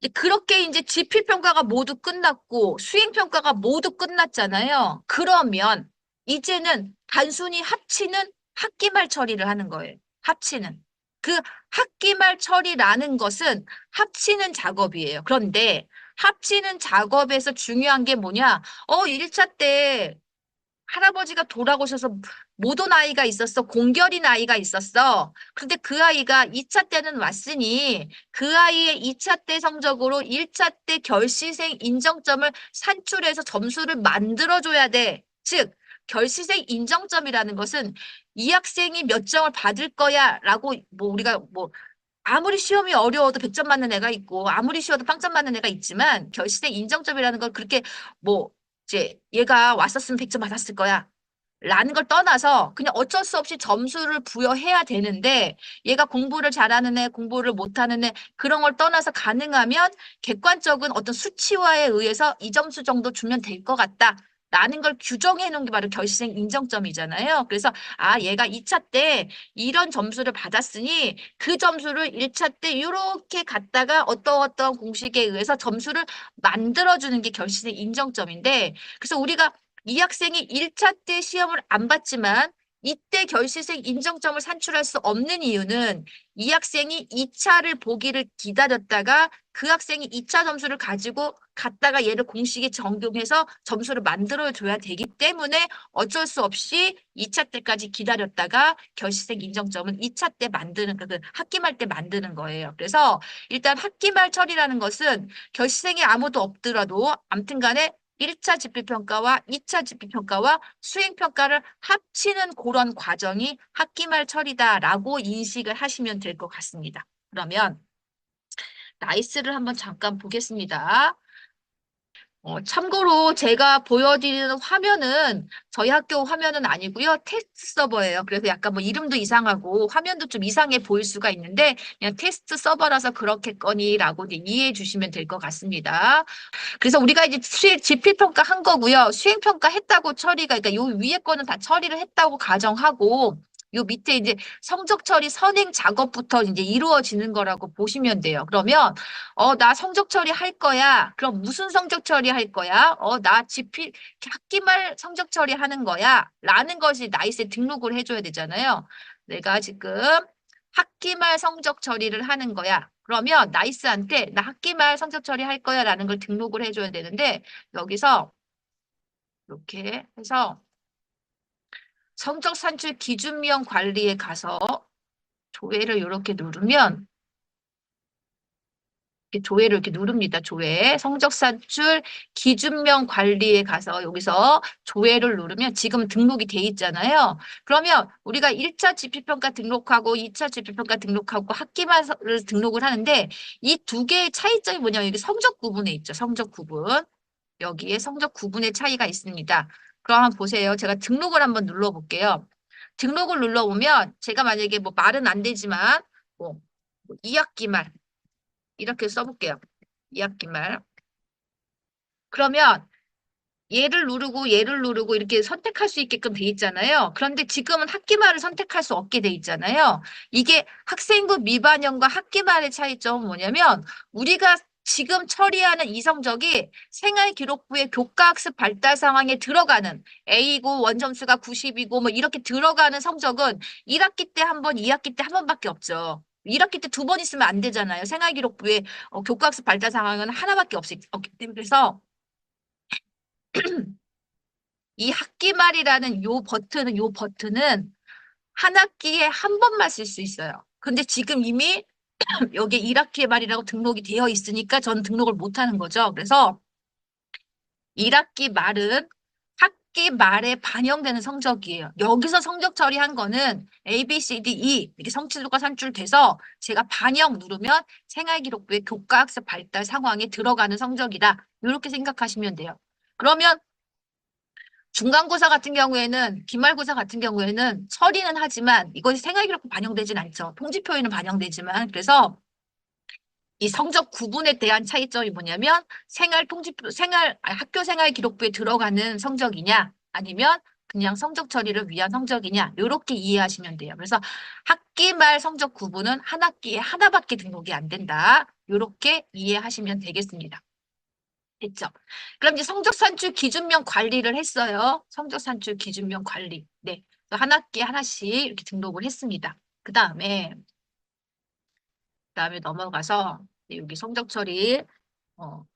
이제 그렇게 이제 지필평가가 모두 끝났고 수행평가가 모두 끝났잖아요. 그러면 이제는 단순히 합치는 학기말 처리를 하는 거예요. 합치는. 그 학기말 처리라는 것은 합치는 작업이에요. 그런데 합치는 작업에서 중요한 게 뭐냐? 1차 때 할아버지가 돌아오셔서 못 온 아이가 있었어. 공결인 아이가 있었어. 그런데 그 아이가 2차 때는 왔으니 그 아이의 2차 때 성적으로 1차 때 결시생 인정점을 산출해서 점수를 만들어줘야 돼. 즉, 결시생 인정점이라는 것은 이 학생이 몇 점을 받을 거야 라고 뭐 우리가 뭐 아무리 시험이 어려워도 100점 맞는 애가 있고 아무리 쉬워도 빵점 맞는 애가 있지만 결시생 인정점이라는 걸 그렇게 뭐 이제 얘가 왔었으면 100점 받았을 거야 라는 걸 떠나서 그냥 어쩔 수 없이 점수를 부여해야 되는데 얘가 공부를 잘하는 애, 공부를 못하는 애 그런 걸 떠나서 가능하면 객관적인 어떤 수치화에 의해서 이 점수 정도 주면 될 것 같다. 라는 걸 규정해 놓은 게 바로 결시생 인정점이잖아요. 그래서 얘가 2차 때 이런 점수를 받았으니 그 점수를 1차 때 이렇게 갔다가 어떤 공식에 의해서 점수를 만들어주는 게 결시생 인정점인데 그래서 우리가 이 학생이 1차 때 시험을 안 봤지만 이때 결시생 인정점을 산출할 수 없는 이유는 이 학생이 2차를 보기를 기다렸다가 그 학생이 2차 점수를 가지고 갔다가 얘를 공식에 적용해서 점수를 만들어줘야 되기 때문에 어쩔 수 없이 2차 때까지 기다렸다가 결시생 인정점은 2차 때 만드는 그 학기말 때 만드는 거예요. 그래서 일단 학기말 처리라는 것은 결시생이 아무도 없더라도 암튼 간에 1차 지필평가와 2차 지필평가와 수행평가를 합치는 그런 과정이 학기말 처리다라고 인식을 하시면 될 것 같습니다. 그러면 나이스를 한번 잠깐 보겠습니다. 참고로 제가 보여드리는 화면은 저희 학교 화면은 아니고요. 테스트 서버예요. 그래서 약간 뭐 이름도 이상하고 화면도 좀 이상해 보일 수가 있는데 그냥 테스트 서버라서 그렇겠거니라고 이해해 주시면 될 것 같습니다. 그래서 우리가 이제 지필평가 한 거고요. 수행평가 했다고 처리가, 그러니까 요 위에 거는 다 처리를 했다고 가정하고, 요 밑에 이제 성적 처리 선행 작업부터 이제 이루어지는 거라고 보시면 돼요. 그러면, 나 성적 처리 할 거야. 그럼 무슨 성적 처리 할 거야? 나 학기말 성적 처리 하는 거야. 라는 것이 나이스에 등록을 해줘야 되잖아요. 내가 지금 학기말 성적 처리를 하는 거야. 그러면 나이스한테 나 학기말 성적 처리할 거야 라는 걸 등록을 해줘야 되는데 여기서 이렇게 해서 성적 산출 기준명 관리에 가서 조회를 이렇게 누르면 이렇게 조회를 이렇게 누릅니다. 조회. 성적 산출 기준명 관리에 가서 여기서 조회를 누르면 지금 등록이 돼 있잖아요. 그러면 우리가 1차 지필평가 등록하고 2차 지필평가 등록하고 학기말을 등록을 하는데 이 두 개의 차이점이 뭐냐면 여기 성적 구분에 있죠. 성적 구분. 여기에 성적 구분의 차이가 있습니다. 그럼 한번 보세요. 제가 등록을 한번 눌러볼게요. 등록을 눌러보면 제가 만약에 뭐 말은 안 되지만 뭐 2학기 말 이렇게 써볼게요. 2학기 말. 그러면 얘를 누르고 이렇게 선택할 수 있게끔 돼 있잖아요. 그런데 지금은 학기말을 선택할 수 없게 돼 있잖아요. 이게 학생부 미반영과 학기말의 차이점은 뭐냐면 우리가 지금 처리하는 이 성적이 생활기록부의 교과학습 발달 상황에 들어가는 A고 원점수가 90이고 뭐 이렇게 들어가는 성적은 1학기 때 한 번, 2학기 때 한 번밖에 없죠. 1학기 때 두 번 있으면 안 되잖아요. 생활기록부의 교과학습 발달 상황은 하나밖에 없기 때문에 그래서 이 학기말이라는 요 버튼은 한 학기에 한 번만 쓸 수 있어요. 근데 지금 이미 여기에 1학기 말이라고 등록이 되어 있으니까 전 등록을 못 하는 거죠. 그래서 1학기 말은 학기 말에 반영되는 성적이에요. 여기서 성적 처리한 거는 A, B, C, D, E 이렇게 성취도가 산출돼서 제가 반영 누르면 생활기록부의 교과학습 발달 상황에 들어가는 성적이다. 이렇게 생각하시면 돼요. 그러면 중간고사 같은 경우에는, 기말고사 같은 경우에는 처리는 하지만 이것이 생활기록부 반영되진 않죠. 통지표에는 반영되지만. 그래서 이 성적 구분에 대한 차이점이 뭐냐면 학교 생활 기록부에 들어가는 성적이냐 아니면 그냥 성적 처리를 위한 성적이냐 이렇게 이해하시면 돼요. 그래서 학기 말 성적 구분은 한 학기에 하나밖에 등록이 안 된다. 이렇게 이해하시면 되겠습니다. 됐죠? 그럼 이제 성적 산출 기준명 관리를 했어요. 성적 산출 기준명 관리. 네. 한 학기에 하나씩 이렇게 등록을 했습니다. 그다음에 넘어가서 여기 성적 처리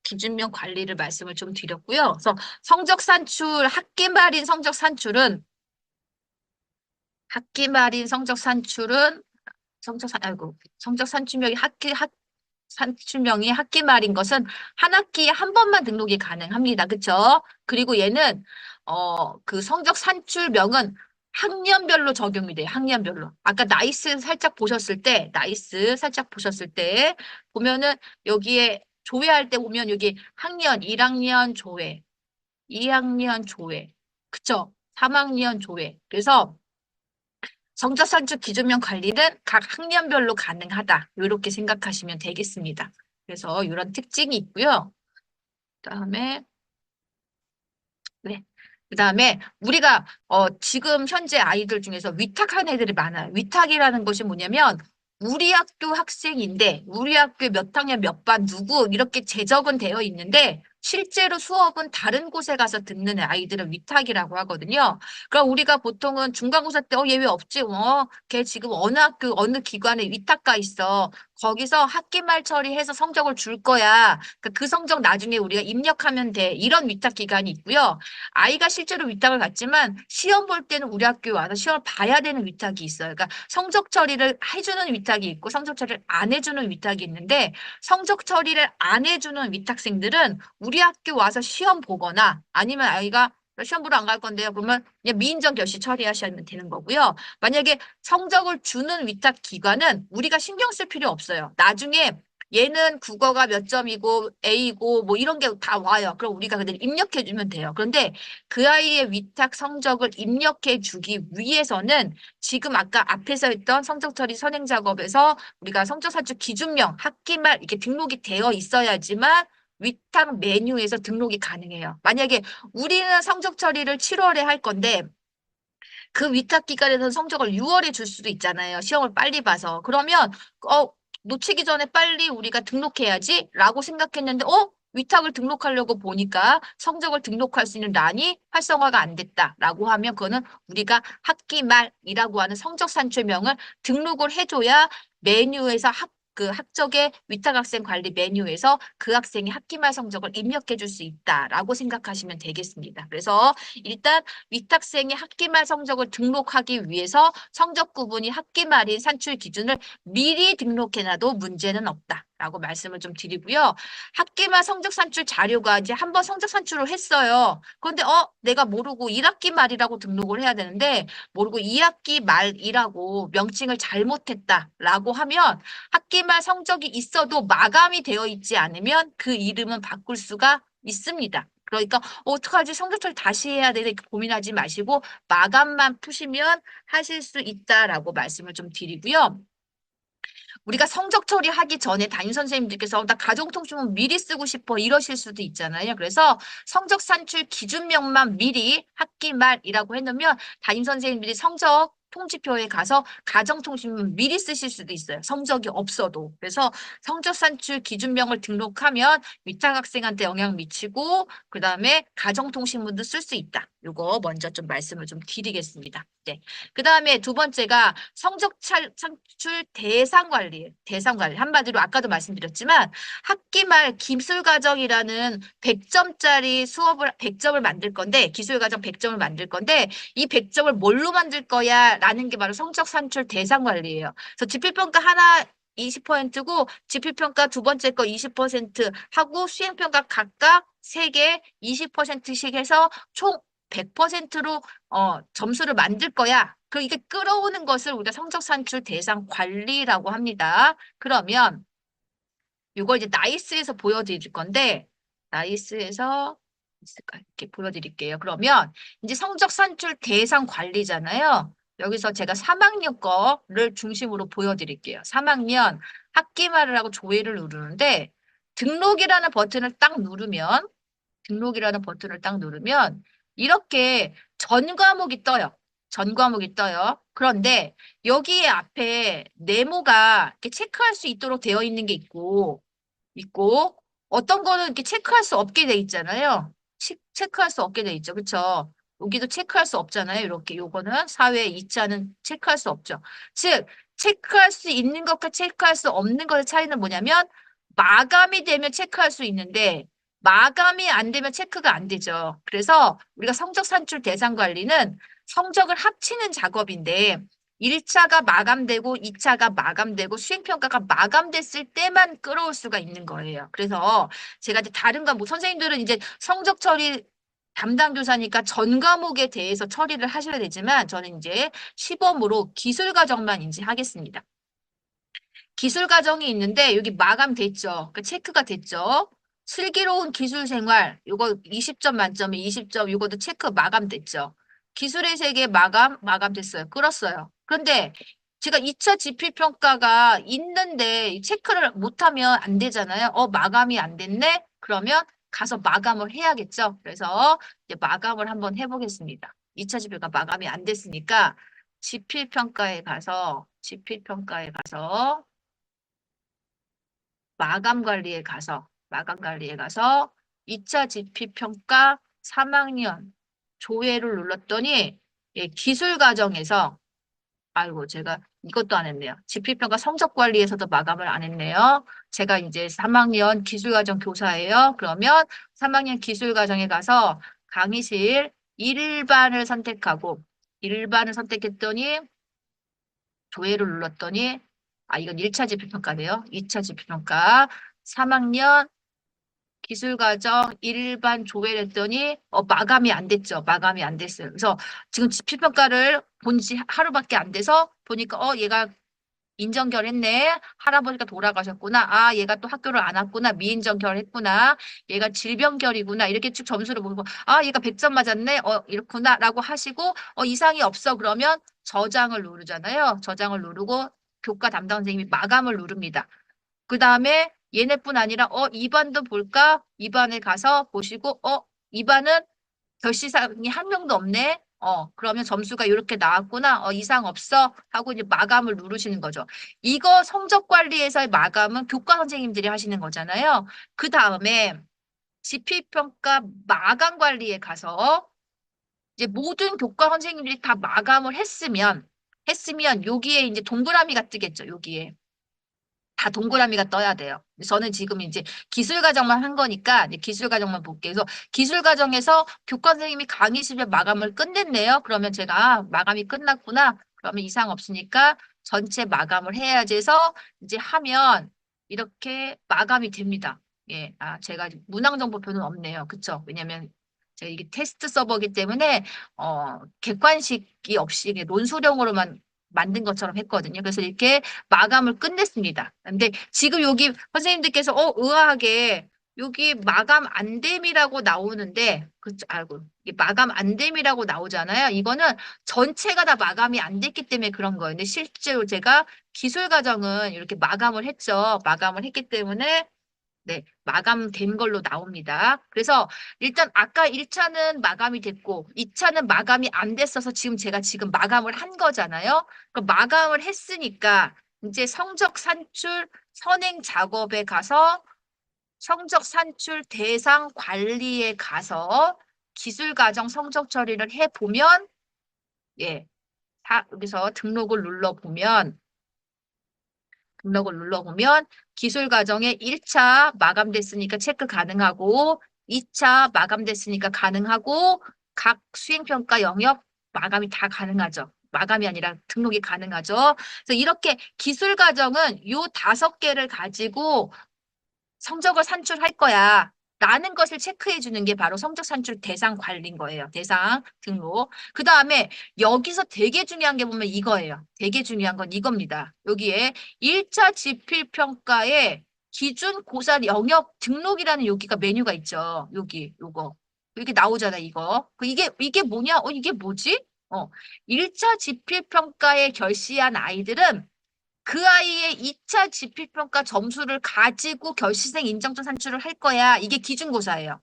기준명 관리를 말씀을 좀 드렸고요. 그래서 성적 산출, 학기 말인 성적 산출은 성적 산출명이 산출명이 학기 말인 것은 한 학기에 한 번만 등록이 가능합니다. 그쵸? 그리고 얘는, 그 성적 산출명은 학년별로 적용이 돼요. 학년별로. 아까 나이스 살짝 보셨을 때, 보면은 여기에 조회할 때 보면 여기 학년, 1학년 조회, 2학년 조회, 그쵸? 3학년 조회. 그래서 성적산출 기준명 관리는 각 학년별로 가능하다. 이렇게 생각하시면 되겠습니다. 그래서 이런 특징이 있고요. 그다음에 네. 그다음에 우리가 지금 현재 아이들 중에서 위탁한 애들이 많아요. 위탁이라는 것이 뭐냐면 우리 학교 학생인데 우리 학교 몇 학년 몇 반 누구 이렇게 재적은 되어 있는데 실제로 수업은 다른 곳에 가서 듣는 아이들은 위탁이라고 하거든요. 그럼 우리가 보통은 중간고사 때 얘 왜 없지? 걔 지금 어느 학교 어느 기관에 위탁가 있어. 거기서 학기 말 처리해서 성적을 줄 거야. 그러니까 그 성적 나중에 우리가 입력하면 돼. 이런 위탁 기관이 있고요. 아이가 실제로 위탁을 갔지만 시험 볼 때는 우리 학교에 와서 시험을 봐야 되는 위탁이 있어요. 그러니까 성적 처리를 해주는 위탁이 있고 성적 처리를 안 해주는 위탁이 있는데 성적 처리를 안 해주는 위탁생들은 우리 학교 와서 시험 보거나 아니면 아이가 시험 보러 안 갈 건데요. 그러면 그냥 미인정 결시 처리하시면 되는 거고요. 만약에 성적을 주는 위탁 기관은 우리가 신경 쓸 필요 없어요. 나중에 얘는 국어가 몇 점이고 A고 뭐 이런 게 다 와요. 그럼 우리가 그대로 입력해 주면 돼요. 그런데 그 아이의 위탁 성적을 입력해 주기 위해서는 지금 아까 앞에서 했던 성적 처리 선행 작업에서 우리가 성적 산출 기준명 학기말 이렇게 등록이 되어 있어야지만 위탁 메뉴에서 등록이 가능해요. 만약에 우리는 성적 처리를 7월에 할 건데 그 위탁 기간에서는 성적을 6월에 줄 수도 있잖아요. 시험을 빨리 봐서. 그러면 놓치기 전에 빨리 우리가 등록해야지 라고 생각했는데 위탁을 등록하려고 보니까 성적을 등록할 수 있는 란이 활성화가 안 됐다라고 하면 그거는 우리가 학기 말이라고 하는 성적 산출명을 등록을 해줘야 메뉴에서 그 학적의 위탁학생 관리 메뉴에서 그 학생이 학기 말 성적을 입력해 줄 수 있다라고 생각하시면 되겠습니다. 그래서 일단 위탁생이 학기 말 성적을 등록하기 위해서 성적 구분이 학기 말인 산출 기준을 미리 등록해놔도 문제는 없다라고 말씀을 좀 드리고요. 학기 말 성적 산출 자료가 이제 한번 성적 산출을 했어요. 그런데 내가 모르고 1학기 말이라고 등록을 해야 되는데 모르고 2학기 말이라고 명칭을 잘못했다라고 하면 학기 말 성적이 있어도 마감이 되어 있지 않으면 그 이름은 바꿀 수가 있습니다. 그러니까 어떡하지? 성적처리 다시 해야 돼. 이렇게 고민하지 마시고 마감만 푸시면 하실 수 있다라고 말씀을 좀 드리고요. 우리가 성적 처리하기 전에 담임 선생님들께서 나 가정통신문 미리 쓰고 싶어 이러실 수도 있잖아요. 그래서 성적 산출 기준명만 미리 학기 말이라고 해놓으면 담임 선생님들이 성적 통지표에 가서 가정통신문 미리 쓰실 수도 있어요. 성적이 없어도. 그래서 성적 산출 기준명을 등록하면 위탁 학생한테 영향 미치고 그다음에 가정통신문도 쓸 수 있다. 요거 먼저 좀 말씀을 좀 드리겠습니다. 네. 그다음에 두 번째가 성적 산출 대상 관리. 대상 관리. 한마디로 아까도 말씀드렸지만 학기 말 기술 과정이라는 100점짜리 수업을 100점을 만들 건데 기술 과정 100점을 만들 건데 이 100점을 뭘로 만들 거야? 라는 게 바로 성적 산출 대상 관리예요. 그래서 지필평가 하나 20%고 지필평가 두 번째 거 20% 하고 수행평가 각각 3개 20%씩 해서 총 100%로 점수를 만들 거야. 그 이게 끌어오는 것을 우리가 성적 산출 대상 관리라고 합니다. 그러면 이걸 이제 나이스에서 보여드릴 건데 나이스에서 이렇게 보여드릴게요. 그러면 이제 성적 산출 대상 관리잖아요. 여기서 제가 3학년 거를 중심으로 보여드릴게요. 3학년 학기 말을 하고 조회를 누르는데 등록이라는 버튼을 딱 누르면 이렇게 전 과목이 떠요. 전 과목이 떠요. 그런데 여기에 앞에 네모가 이렇게 체크할 수 있도록 되어 있는 게 있고, 어떤 거는 이렇게 체크할 수 없게 돼 있잖아요. 체크할 수 없게 돼 있죠. 그렇죠? 여기도 체크할 수 없잖아요. 이렇게 요거는 사회 2차는 체크할 수 없죠. 즉, 체크할 수 있는 것과 체크할 수 없는 것의 차이는 뭐냐면 마감이 되면 체크할 수 있는데 마감이 안 되면 체크가 안 되죠. 그래서 우리가 성적 산출 대상 관리는 성적을 합치는 작업인데 1차가 마감되고 2차가 마감되고 수행평가가 마감됐을 때만 끌어올 수가 있는 거예요. 그래서 제가 이제 다른 과목, 선생님들은 이제 성적 처리 담당 교사니까 전 과목에 대해서 처리를 하셔야 되지만 저는 이제 시범으로 기술 과정만 이제 하겠습니다. 기술 과정이 있는데 여기 마감됐죠. 그러니까 체크가 됐죠. 슬기로운 기술 생활 요거 20점 만점에 20점 요것도 체크 마감됐죠. 기술의 세계 마감됐어요. 끌었어요. 그런데 제가 2차 지필 평가가 있는데 체크를 못하면 안 되잖아요. 마감이 안 됐네. 그러면 가서 마감을 해야겠죠. 그래서 이제 마감을 한번 해보겠습니다. 2차 지필가 마감이 안 됐으니까 지필평가에 가서 마감 관리에 가서 2차 지필평가 3학년 조회를 눌렀더니 예, 기술 과정에서 아이고 제가 이것도 안 했네요. 지필평가 성적 관리에서도 마감을 안 했네요. 제가 이제 3학년 기술과정 교사예요. 그러면 3학년 기술과정에 가서 강의실 1반을 선택하고 1반을 선택했더니 조회를 눌렀더니 이건 1차 지필평가네요. 2차 지필평가 3학년 기술과정 일반 조회를 했더니 마감이 안 됐죠. 마감이 안 됐어요. 그래서 지금 지필평가를 본 지 하루밖에 안 돼서 보니까 얘가 인정결했네. 할아버지가 돌아가셨구나. 얘가 또 학교를 안 왔구나. 미인정결했구나. 얘가 질병결이구나. 이렇게 쭉 점수를 보고 얘가 100점 맞았네. 이렇구나. 라고 하시고 이상이 없어. 그러면 저장을 누르잖아요. 저장을 누르고 교과 담당 선생님이 마감을 누릅니다. 그 다음에 얘네뿐 아니라 2반도 볼까? 2반에 가서 보시고 2반은 결시사항이 한 명도 없네. 그러면 점수가 이렇게 나왔구나. 이상 없어. 하고 이제 마감을 누르시는 거죠. 이거 성적 관리에서의 마감은 교과 선생님들이 하시는 거잖아요. 그 다음에 지필평가 마감 관리에 가서 이제 모든 교과 선생님들이 다 마감을 했으면 여기에 이제 동그라미가 뜨겠죠. 여기에. 다 동그라미가 떠야 돼요. 저는 지금 이제 기술 과정만 한 거니까 이제 기술 과정만 볼게요. 그래서 기술 과정에서 교과 선생님이 강의실에 마감을 끝냈네요. 그러면 제가 마감이 끝났구나. 그러면 이상 없으니까 전체 마감을 해야지 해서 이제 하면 이렇게 마감이 됩니다. 예, 제가 문항정보표는 없네요. 그쵸? 왜냐면 제가 이게 테스트 서버이기 때문에 객관식이 없이 이게 논술형으로만 만든 것처럼 했거든요. 그래서 이렇게 마감을 끝냈습니다. 근데 지금 여기 선생님들께서 의아하게 여기 마감 안됨이라고 나오는데 아이고 이게 마감 안됨이라고 나오잖아요. 이거는 전체가 다 마감이 안 됐기 때문에 그런 거예요. 근데 실제로 제가 기술 과정은 이렇게 마감을 했죠. 마감을 했기 때문에 네, 마감된 걸로 나옵니다. 그래서 일단 아까 1차는 마감이 됐고 2차는 마감이 안 됐어서 제가 지금 마감을 한 거잖아요. 그 마감을 했으니까 이제 성적 산출 선행 작업에 가서 성적 산출 대상 관리에 가서 기술 과정 성적 처리를 해 보면 예, 여기서 등록을 눌러보면 기술 과정에 1차 마감됐으니까 체크 가능하고 2차 마감됐으니까 가능하고 각 수행평가 영역 마감이 다 가능하죠. 마감이 아니라 등록이 가능하죠. 그래서 이렇게 기술 과정은 요 5개를 가지고 성적을 산출할 거야. 라는 것을 체크해 주는 게 바로 성적 산출 대상 관리인 거예요. 대상 등록. 그 다음에 여기서 되게 중요한 게 보면 이거예요. 되게 중요한 건 이겁니다. 여기에 1차 지필평가에 기준 고사 영역 등록이라는 여기가 메뉴가 있죠. 요거. 이렇게 나오잖아, 이거. 이게 뭐냐? 이게 뭐지? 1차 지필평가에 결시한 아이들은 그 아이의 2차 지필평가 점수를 가지고 결시생 인정점 산출을 할 거야. 이게 기준고사예요.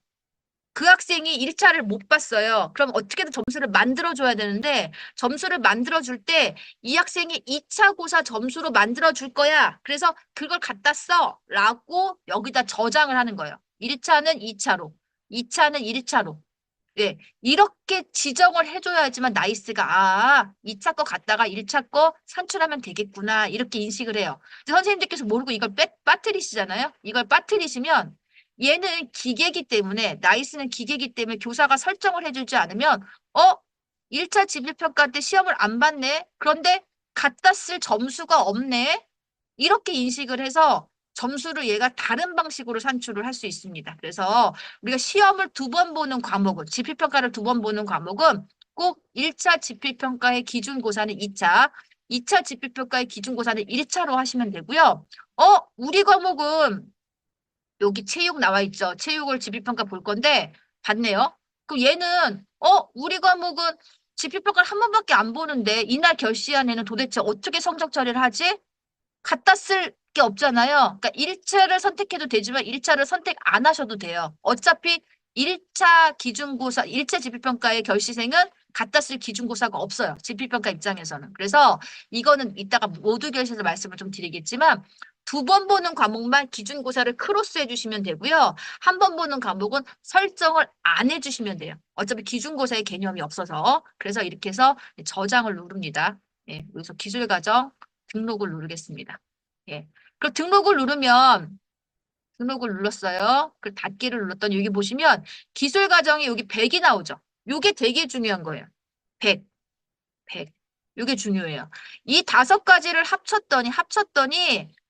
그 학생이 1차를 못 봤어요. 그럼 어떻게든 점수를 만들어줘야 되는데 점수를 만들어줄 때 이 학생이 2차 고사 점수로 만들어줄 거야. 그래서 그걸 갖다 써. 라고 여기다 저장을 하는 거예요. 1차는 2차로, 2차는 1차로. 예, 이렇게 지정을 해줘야지만 나이스가, 2차 거 갖다가 1차 거 산출하면 되겠구나. 이렇게 인식을 해요. 근데 선생님들께서 모르고 이걸 빠뜨리시잖아요. 이걸 빠뜨리시면 얘는 기계이기 때문에, 나이스는 기계이기 때문에 교사가 설정을 해주지 않으면, 1차 지필평가 때 시험을 안 봤네? 그런데 갖다 쓸 점수가 없네? 이렇게 인식을 해서 점수를 얘가 다른 방식으로 산출을 할 수 있습니다. 그래서 우리가 시험을 2번 보는 과목은, 지필평가를 2번 보는 과목은 꼭 1차 지필평가의 기준고사는 2차, 2차 지필평가의 기준고사는 1차로 하시면 되고요. 우리 과목은 여기 체육 나와 있죠. 체육을 지필평가 볼 건데 봤네요. 그럼 얘는 우리 과목은 지필평가를 한 번밖에 안 보는데 이날 결시한 애는 도대체 어떻게 성적 처리를 하지? 갖다 쓸 게 없잖아요. 그러니까 1차를 선택해도 되지만 1차를 선택 안 하셔도 돼요. 어차피 1차 기준고사, 1차 지필평가의 결시생은 갖다 쓸 기준고사가 없어요. 지필평가 입장에서는. 그래서 이거는 이따가 모두 결시에서 말씀을 좀 드리겠지만 2번 보는 과목만 기준고사를 크로스 해주시면 되고요. 한 번 보는 과목은 설정을 안 해주시면 돼요. 어차피 기준고사의 개념이 없어서. 그래서 이렇게 해서 저장을 누릅니다. 예, 여기서 기술과정 등록을 누르겠습니다. 예. 그럼 등록을 눌렀어요. 그 닫기를 눌렀더니 여기 보시면 기술 과정이 여기 100이 나오죠. 이게 되게 중요한 거예요. 100, 100. 이게 중요해요. 이 5가지를 합쳤더니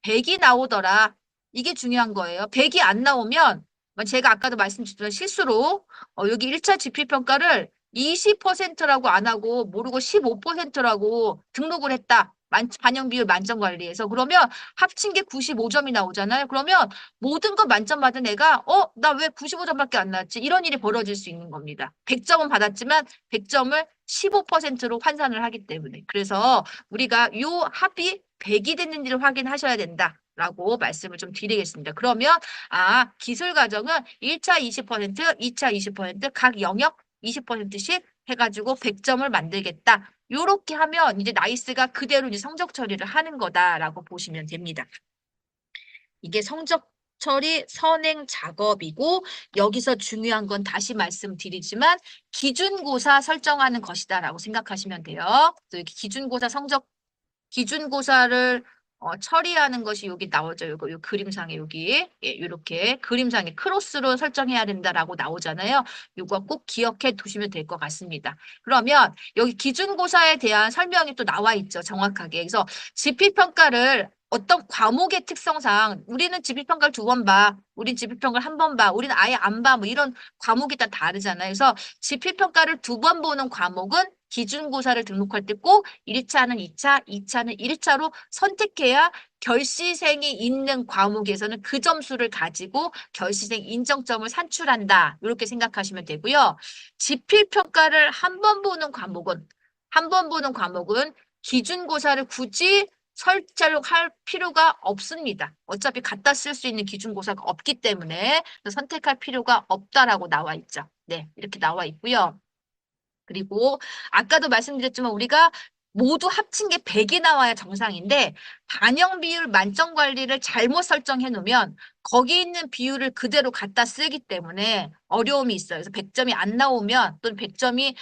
100이 나오더라. 이게 중요한 거예요. 100이 안 나오면 제가 아까도 말씀드렸던 실수로 여기 1차 지필평가를 20%라고 안 하고 모르고 15%라고 등록을 했다. 반영 비율 만점 관리에서. 그러면 합친 게 95점이 나오잖아요. 그러면 모든 거 만점 받은 애가 나 왜 95점밖에 안 나왔지? 이런 일이 벌어질 수 있는 겁니다. 100점은 받았지만 100점을 15%로 환산을 하기 때문에. 그래서 우리가 요 합이 100이 됐는지를 확인하셔야 된다라고 말씀을 좀 드리겠습니다. 그러면 기술 과정은 1차 20%, 2차 20%각 영역 20%씩 해가지고 100점을 만들겠다. 요렇게 하면 이제 나이스가 그대로 이제 성적 처리를 하는 거다라고 보시면 됩니다. 이게 성적 처리 선행 작업이고 여기서 중요한 건 다시 말씀드리지만 기준고사 설정하는 것이다라고 생각하시면 돼요. 그래서 이렇게 기준고사를 처리하는 것이 여기 나오죠. 요 그림상에 여기 이렇게 그림상에 크로스로 설정해야 된다라고 나오잖아요. 이거 꼭 기억해 두시면 될 것 같습니다. 그러면 여기 기준고사에 대한 설명이 또 나와 있죠. 정확하게. 그래서 지필평가를 어떤 과목의 특성상 우리는 지필평가를 2번 봐. 우린 지필평가를 1번 봐. 우리는 아예 안 봐. 뭐 이런 과목이 다 다르잖아요. 그래서 지필평가를 2번 보는 과목은 기준고사를 등록할 때 꼭 1차는 2차, 2차는 1차로 선택해야 결시생이 있는 과목에서는 그 점수를 가지고 결시생 인정점을 산출한다. 이렇게 생각하시면 되고요. 지필평가를 한 번 보는 과목은 기준고사를 굳이 설정할 필요가 없습니다. 어차피 갖다 쓸 수 있는 기준고사가 없기 때문에 선택할 필요가 없다라고 나와 있죠. 네, 이렇게 나와 있고요. 그리고 아까도 말씀드렸지만 우리가 모두 합친 게 100이 나와야 정상인데 반영 비율 만점 관리를 잘못 설정해 놓으면 거기 있는 비율을 그대로 갖다 쓰기 때문에 어려움이 있어요. 그래서 100점이 안 나오면 또는 100점이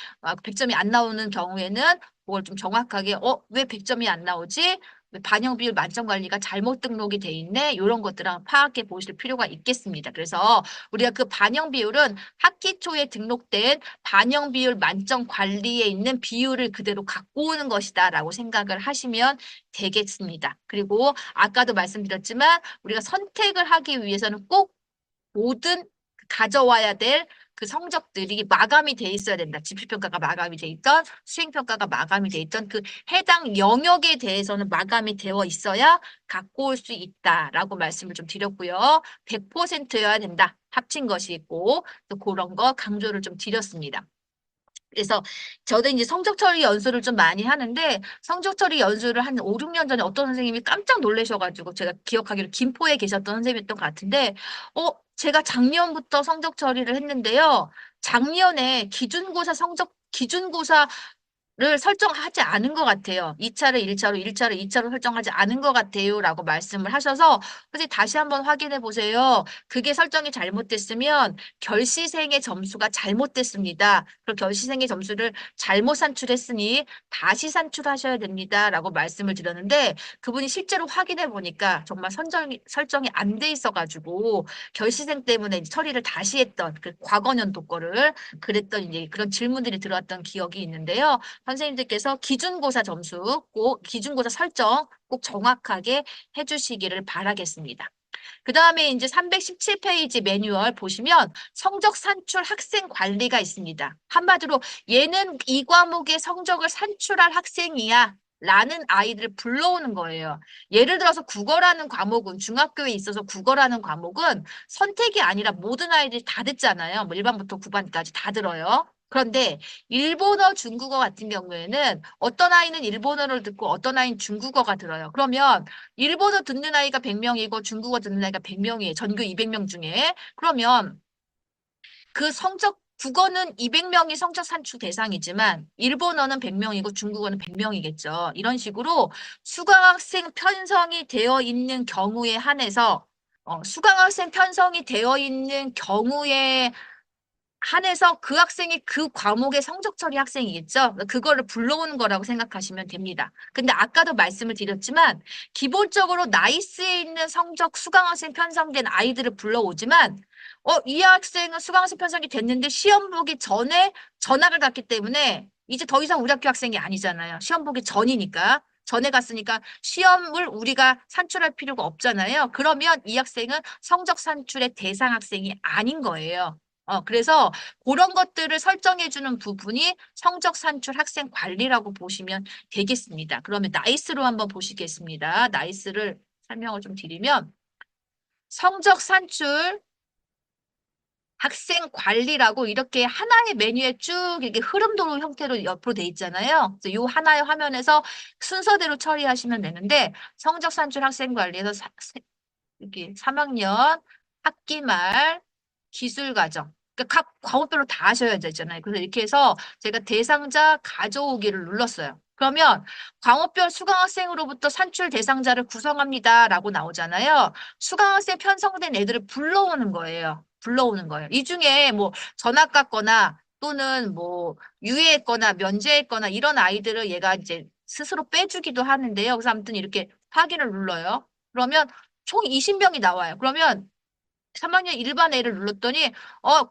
안 나오는 경우에는 그걸 좀 정확하게 왜 100점이 안 나오지? 반영 비율 만점 관리가 잘못 등록이 돼 있네. 이런 것들을 파악해 보실 필요가 있겠습니다. 그래서 우리가 그 반영 비율은 학기 초에 등록된 반영 비율 만점 관리에 있는 비율을 그대로 갖고 오는 것이다라고 생각을 하시면 되겠습니다. 그리고 아까도 말씀드렸지만 우리가 선택을 하기 위해서는 꼭 모든 가져와야 될 그 성적들이 마감이 돼 있어야 된다. 지필평가가 마감이 돼 있던, 수행평가가 마감이 돼 있던 그 해당 영역에 대해서는 마감이 되어 있어야 갖고 올 수 있다라고 말씀을 좀 드렸고요. 100%여야 된다. 합친 것이 있고 또 그런 거 강조를 좀 드렸습니다. 그래서 저도 이제 성적 처리 연수를 좀 많이 하는데 성적 처리 연수를 한 5, 6년 전에 어떤 선생님이 깜짝 놀라셔가지고 제가 기억하기로 김포에 계셨던 선생님이었던 것 같은데 제가 작년부터 성적 처리를 했는데요. 작년에 기준고사를 설정하지 않은 것 같아요. 2차를 1차로, 1차를 2차로 설정하지 않은 것 같아요. 라고 말씀을 하셔서, 근데 다시 한번 확인해 보세요. 그게 설정이 잘못됐으면 결시생의 점수가 잘못됐습니다. 그 결시생의 점수를 잘못 산출했으니 다시 산출하셔야 됩니다. 라고 말씀을 드렸는데, 그분이 실제로 확인해 보니까 정말 설정이 안 돼 있어가지고, 결시생 때문에 처리를 다시 했던 그 과거년도 거를 그랬던 이제 그런 질문들이 들어왔던 기억이 있는데요. 선생님들께서 기준고사 설정 꼭 정확하게 해주시기를 바라겠습니다. 그 다음에 이제 317페이지 매뉴얼 보시면 성적 산출 학생 관리가 있습니다. 한마디로 얘는 이 과목의 성적을 산출할 학생이야. 라는 아이들을 불러오는 거예요. 예를 들어서 국어라는 과목은 중학교에 있어서 국어라는 과목은 선택이 아니라 모든 아이들이 다 듣잖아요. 뭐 1반부터 9반까지 다 들어요. 그런데 일본어, 중국어 같은 경우에는 어떤 아이는 일본어를 듣고 어떤 아이는 중국어가 들어요. 그러면 일본어 듣는 아이가 100명이고 중국어 듣는 아이가 100명이에요. 전교 200명 중에. 그러면 그 국어는 200명이 성적 산출 대상이지만 일본어는 100명이고 중국어는 100명이겠죠. 이런 식으로 수강학생 편성이 되어 있는 경우에 한해서 수강학생 편성이 되어 있는 경우에 한해서 그 학생이 그 과목의 성적 처리 학생이겠죠. 그거를 불러오는 거라고 생각하시면 됩니다. 근데 아까도 말씀을 드렸지만 기본적으로 나이스에 있는 성적 수강학생 편성된 아이들을 불러오지만 이 학생은 수강학생 편성이 됐는데 시험 보기 전에 전학을 갔기 때문에 이제 더 이상 우리 학교 학생이 아니잖아요. 시험 보기 전이니까. 전에 갔으니까 시험을 우리가 산출할 필요가 없잖아요. 그러면 이 학생은 성적 산출의 대상 학생이 아닌 거예요. 그래서 그런 것들을 설정해 주는 부분이 성적 산출 학생 관리라고 보시면 되겠습니다. 그러면 나이스로 한번 보시겠습니다. 나이스를 설명을 좀 드리면 성적 산출 학생 관리라고 이렇게 하나의 메뉴에 쭉 이렇게 흐름도로 형태로 옆으로 돼 있잖아요. 그래서 이 하나의 화면에서 순서대로 처리하시면 되는데 성적 산출 학생 관리에서 이렇게 3학년 학기 말 기술 과정. 그러니까 각 과목별로 다 하셔야 되잖아요. 그래서 이렇게 해서 제가 대상자 가져오기를 눌렀어요. 그러면 과목별 수강학생으로부터 산출 대상자를 구성합니다라고 나오잖아요. 수강학생 편성된 애들을 불러오는 거예요. 불러오는 거예요. 이 중에 뭐 전학 갔거나 또는 뭐 유예했거나 면제했거나 이런 아이들을 얘가 이제 스스로 빼주기도 하는데요. 그래서 아무튼 이렇게 확인을 눌러요. 그러면 총 20명이 나와요. 그러면 3학년 1반 애를 눌렀더니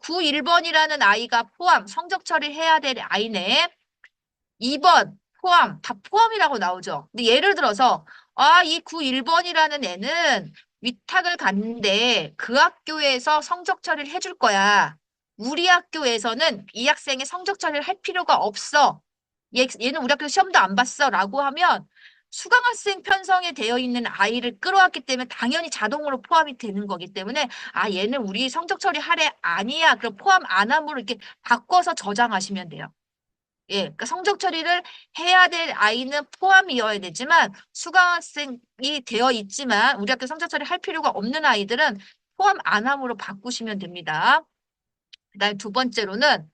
9 1번이라는 아이가 포함 성적 처리해야 될 아이네. 2번 포함 다 포함이라고 나오죠. 근데 예를 들어서 이 9 1번이라는 애는 위탁을 갔는데 그 학교에서 성적 처리를 해줄 거야. 우리 학교에서는 이 학생의 성적 처리를 할 필요가 없어. 얘는 우리 학교 시험도 안 봤어. 라고 하면 수강학생 편성에 되어 있는 아이를 끌어왔기 때문에 당연히 자동으로 포함이 되는 거기 때문에 얘는 우리 성적 처리 하래 아니야. 그럼 포함 안 함으로 이렇게 바꿔서 저장하시면 돼요. 예, 그러니까 성적 처리를 해야 될 아이는 포함이어야 되지만 수강학생이 되어 있지만 우리 학교 성적 처리 할 필요가 없는 아이들은 포함 안 함으로 바꾸시면 됩니다. 그다음에 두 번째로는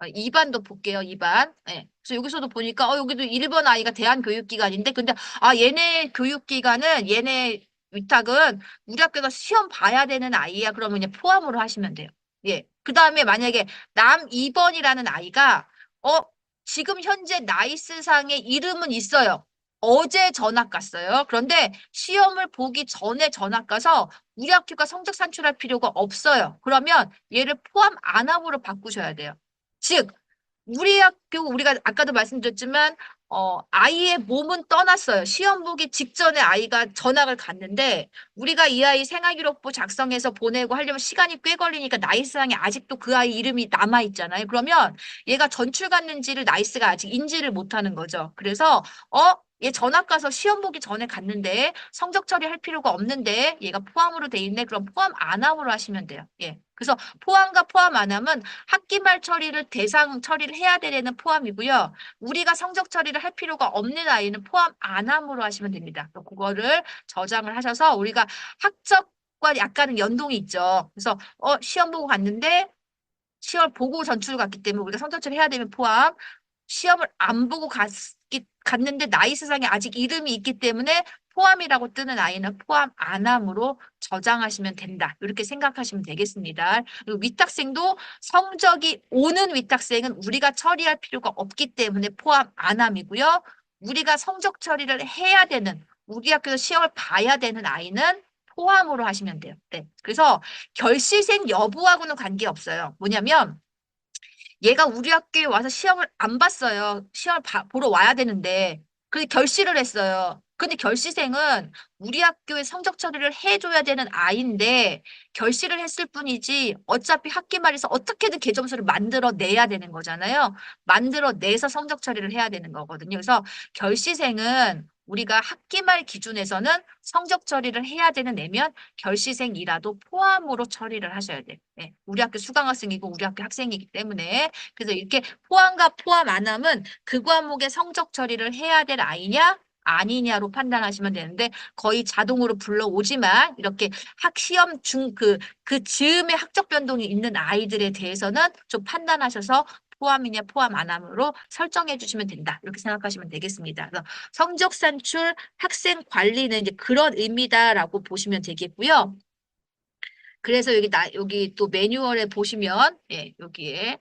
2반도 볼게요. 2반. 예. 그래서 여기서도 보니까 여기도 1번 아이가 대한교육기관인데 근데 얘네 교육기관은 얘네 위탁은 우리 학교가 시험 봐야 되는 아이야. 그러면 그냥 포함으로 하시면 돼요. 예. 그다음에 만약에 남 2번이라는 아이가 지금 현재 나이스상의 이름은 있어요. 어제 전학 갔어요. 그런데 시험을 보기 전에 전학 가서 우리 학교가 성적 산출할 필요가 없어요. 그러면 얘를 포함 안 함으로 바꾸셔야 돼요. 즉, 우리 학교, 우리가 아까도 말씀드렸지만, 아이의 몸은 떠났어요. 시험 보기 직전에 아이가 전학을 갔는데, 우리가 이 아이 생활기록부 작성해서 보내고 하려면 시간이 꽤 걸리니까 나이스상에 아직도 그 아이 이름이 남아있잖아요. 그러면 얘가 전출 갔는지를 나이스가 아직 인지를 못하는 거죠. 그래서, 얘 전학 가서 시험 보기 전에 갔는데 성적 처리할 필요가 없는데 얘가 포함으로 돼 있네. 그럼 포함 안 함으로 하시면 돼요. 예. 그래서 포함과 포함 안 함은 학기 말 처리를 대상 처리를 해야 되는 포함이고요. 우리가 성적 처리를 할 필요가 없는 아이는 포함 안 함으로 하시면 됩니다. 그거를 저장을 하셔서 우리가 학적 약간은 연동이 있죠. 그래서 시험 보고 갔는데 시험 보고 전출 갔기 때문에 우리가 성적처리 해야 되면 포함. 시험을 안 보고 갔는데 나이스상에 아직 이름이 있기 때문에 포함이라고 뜨는 아이는 포함 안 함으로 저장하시면 된다. 이렇게 생각하시면 되겠습니다. 그리고 위탁생도 성적이 오는 위탁생은 우리가 처리할 필요가 없기 때문에 포함 안 함이고요. 우리가 성적 처리를 해야 되는, 우리 학교에서 시험을 봐야 되는 아이는 포함으로 하시면 돼요. 네. 그래서 결시생 여부하고는 관계없어요. 뭐냐면 얘가 우리 학교에 와서 시험을 안 봤어요. 시험을 보러 와야 되는데. 근데 결시를 했어요. 근데 결시생은 우리 학교에 성적 처리를 해줘야 되는 아이인데 결시를 했을 뿐이지 어차피 학기 말에서 어떻게든 개점수를 만들어내야 되는 거잖아요. 만들어내서 성적 처리를 해야 되는 거거든요. 그래서 결시생은 우리가 학기 말 기준에서는 성적 처리를 해야 되는 애면 결시생이라도 포함으로 처리를 하셔야 돼요. 네. 우리 학교 수강학생이고 우리 학교 학생이기 때문에. 그래서 이렇게 포함과 포함 안 함은 그 과목의 성적 처리를 해야 될 아이냐 아니냐로 판단하시면 되는데 거의 자동으로 불러오지만 이렇게 시험 그 즈음에 학적 변동이 있는 아이들에 대해서는 좀 판단하셔서 포함이냐 포함 안 함으로 설정해 주시면 된다. 이렇게 생각하시면 되겠습니다. 그래서 성적 산출, 학생 관리는 이제 그런 의미다라고 보시면 되겠고요. 그래서 여기 또 매뉴얼에 보시면, 예, 여기에,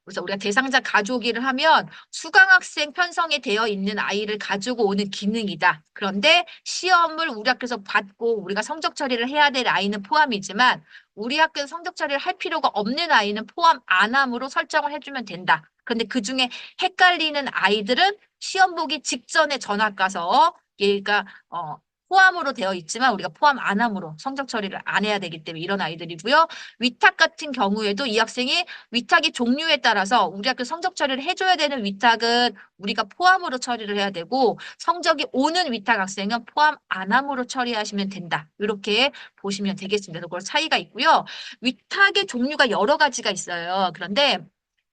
그래서 우리가 대상자 가져오기를 하면 수강학생 편성에 되어 있는 아이를 가지고 오는 기능이다. 그런데 시험을 우리 학교에서 받고 우리가 성적 처리를 해야 될 아이는 포함이지만 우리 학교에서 성적 처리를 할 필요가 없는 아이는 포함 안 함으로 설정을 해주면 된다. 그런데 그중에 헷갈리는 아이들은 시험 보기 직전에 전학 가서 얘가, 포함으로 되어 있지만 우리가 포함 안 함으로 성적 처리를 안 해야 되기 때문에 이런 아이들이고요. 위탁 같은 경우에도 이 학생이 위탁의 종류에 따라서 우리 학교 성적 처리를 해줘야 되는 위탁은 우리가 포함으로 처리를 해야 되고 성적이 오는 위탁 학생은 포함 안 함으로 처리하시면 된다. 이렇게 보시면 되겠습니다. 그걸 차이가 있고요. 위탁의 종류가 여러 가지가 있어요. 그런데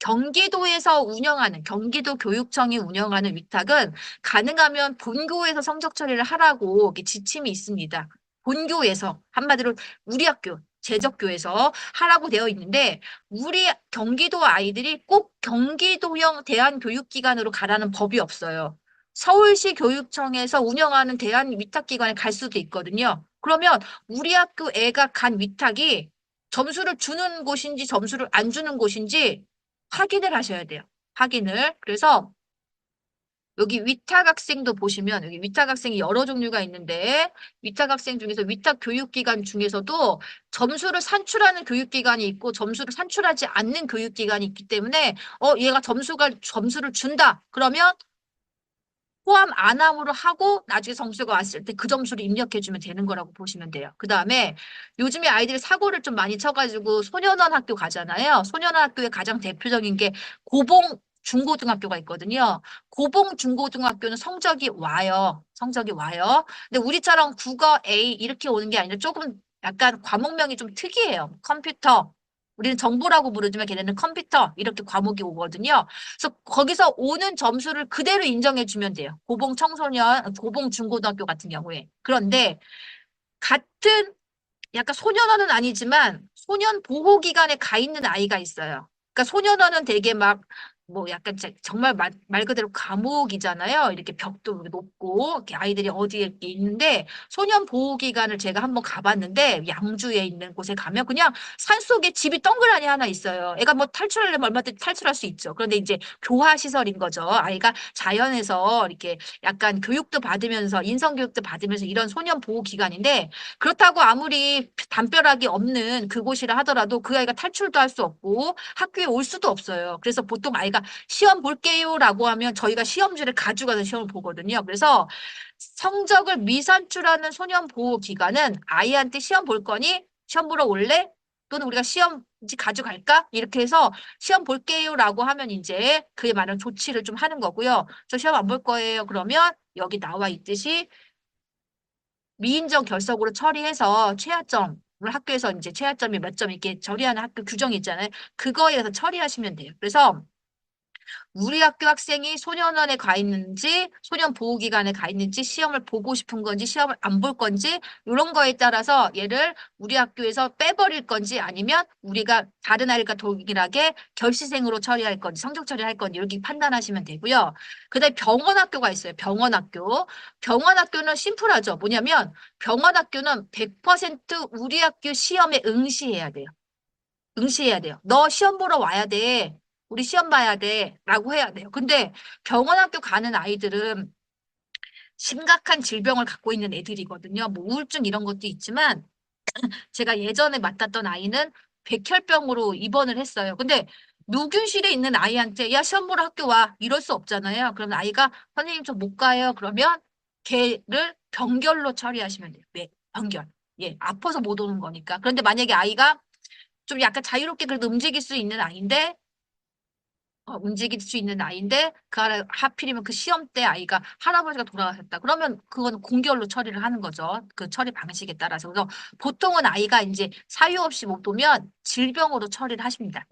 경기도에서 운영하는 경기도 교육청이 운영하는 위탁은 가능하면 본교에서 성적 처리를 하라고 이렇게 지침이 있습니다. 본교에서 한마디로 우리 학교 제적교에서 하라고 되어 있는데 우리 경기도 아이들이 꼭 경기도형 대한교육기관으로 가라는 법이 없어요. 서울시 교육청에서 운영하는 대한위탁기관에 갈 수도 있거든요. 그러면 우리 학교 애가 간 위탁이 점수를 주는 곳인지 점수를 안 주는 곳인지 확인을 하셔야 돼요. 확인을. 그래서 여기 위탁 학생도 보시면 여기 위탁 학생이 여러 종류가 있는데 위탁 학생 중에서 위탁 교육기관 중에서도 점수를 산출하는 교육기관이 있고 점수를 산출하지 않는 교육기관이 있기 때문에 얘가 점수를 준다. 그러면 포함 안 함으로 하고 나중에 점수가 왔을 때 그 점수를 입력해주면 되는 거라고 보시면 돼요. 그 다음에 요즘에 아이들이 사고를 좀 많이 쳐가지고 소년원 학교 가잖아요. 소년원 학교의 가장 대표적인 게 고봉 중고등학교가 있거든요. 고봉 중고등학교는 성적이 와요. 성적이 와요. 근데 우리처럼 국어 A 이렇게 오는 게 아니라 조금 약간 과목명이 좀 특이해요. 컴퓨터. 우리는 정보라고 부르지만 걔네는 컴퓨터 이렇게 과목이 오거든요. 그래서 거기서 오는 점수를 그대로 인정해 주면 돼요. 고봉 청소년, 고봉 중고등학교 같은 경우에. 그런데 같은 약간 소년원은 아니지만 소년 보호기관에 가 있는 아이가 있어요. 그러니까 소년원은 되게 막 뭐 약간 정말 말 그대로 감옥이잖아요. 이렇게 벽도 높고 이렇게 아이들이 어디에 이렇게 있는데 소년 보호기관을 제가 한번 가봤는데 양주에 있는 곳에 가면 그냥 산속에 집이 동그라니 하나 있어요. 애가 뭐 탈출하려면 얼마든지 탈출할 수 있죠. 그런데 이제 교화 시설인 거죠. 아이가 자연에서 이렇게 약간 교육도 받으면서 인성교육도 받으면서 이런 소년 보호기관인데 그렇다고 아무리 담벼락이 없는 그곳이라 하더라도 그 아이가 탈출도 할 수 없고 학교에 올 수도 없어요. 그래서 보통 아이가 시험 볼게요라고 하면 저희가 시험지를 가져가서 시험을 보거든요. 그래서 성적을 미산출하는 소년보호기관은 아이한테 시험 볼 거니? 시험 보러 올래? 또는 우리가 시험지 가져갈까? 이렇게 해서 시험 볼게요라고 하면 이제 그에 맞는 조치를 좀 하는 거고요. 저 시험 안 볼 거예요. 그러면 여기 나와 있듯이 미인정 결석으로 처리해서 최하점을 학교에서 이제 최하점이 몇 점 이렇게 처리하는 학교 규정이 있잖아요. 그거에 의해서 처리하시면 돼요. 그래서 우리 학교 학생이 소년원에 가 있는지, 소년보호기관에 가 있는지, 시험을 보고 싶은 건지, 시험을 안 볼 건지, 이런 거에 따라서 얘를 우리 학교에서 빼버릴 건지, 아니면 우리가 다른 아이들과 동일하게 결시생으로 처리할 건지, 성적 처리할 건지, 이렇게 판단하시면 되고요. 그 다음에 병원 학교가 있어요. 병원 학교. 병원 학교는 심플하죠. 뭐냐면, 병원 학교는 100% 우리 학교 시험에 응시해야 돼요. 응시해야 돼요. 너 시험 보러 와야 돼. 우리 시험 봐야 돼. 라고 해야 돼요. 근데 병원 학교 가는 아이들은 심각한 질병을 갖고 있는 애들이거든요. 뭐 우울증 이런 것도 있지만 제가 예전에 맡았던 아이는 백혈병으로 입원을 했어요. 근데 노균실에 있는 아이한테 야 시험 보러 학교 와. 이럴 수 없잖아요. 그럼 아이가 선생님 저 못 가요. 그러면 걔를 병결로 처리하시면 돼요. 왜? 병결. 예, 아파서 못 오는 거니까. 그런데 만약에 아이가 좀 약간 자유롭게 그래도 움직일 수 있는 아이인데 움직일 수 있는 아이인데 하필이면 그 시험 때 아이가 할아버지가 돌아가셨다. 그러면 그건 공결로 처리를 하는 거죠. 그 처리 방식에 따라서. 그래서 보통은 아이가 이제 사유 없이 못 오면 질병으로 처리를 하십니다.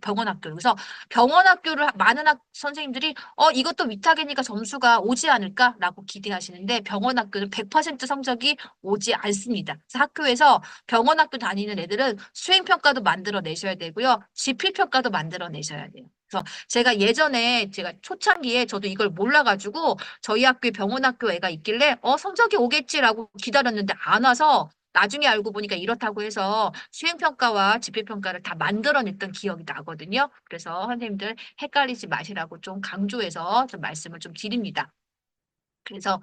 병원 학교. 그래서 병원 학교를 많은 선생님들이 이것도 위탁이니까 점수가 오지 않을까라고 기대하시는데 병원 학교는 100% 성적이 오지 않습니다. 그래서 학교에서 병원 학교 다니는 애들은 수행평가도 만들어 내셔야 되고요. 지필평가도 만들어 내셔야 돼요. 그래서 제가 예전에 제가 초창기에 저도 이걸 몰라가지고 저희 학교에 병원학교 애가 있길래 성적이 오겠지라고 기다렸는데 안 와서 나중에 알고 보니까 이렇다고 해서 수행평가와 지필평가를 다 만들어냈던 기억이 나거든요. 그래서 선생님들 헷갈리지 마시라고 좀 강조해서 좀 말씀을 좀 드립니다. 그래서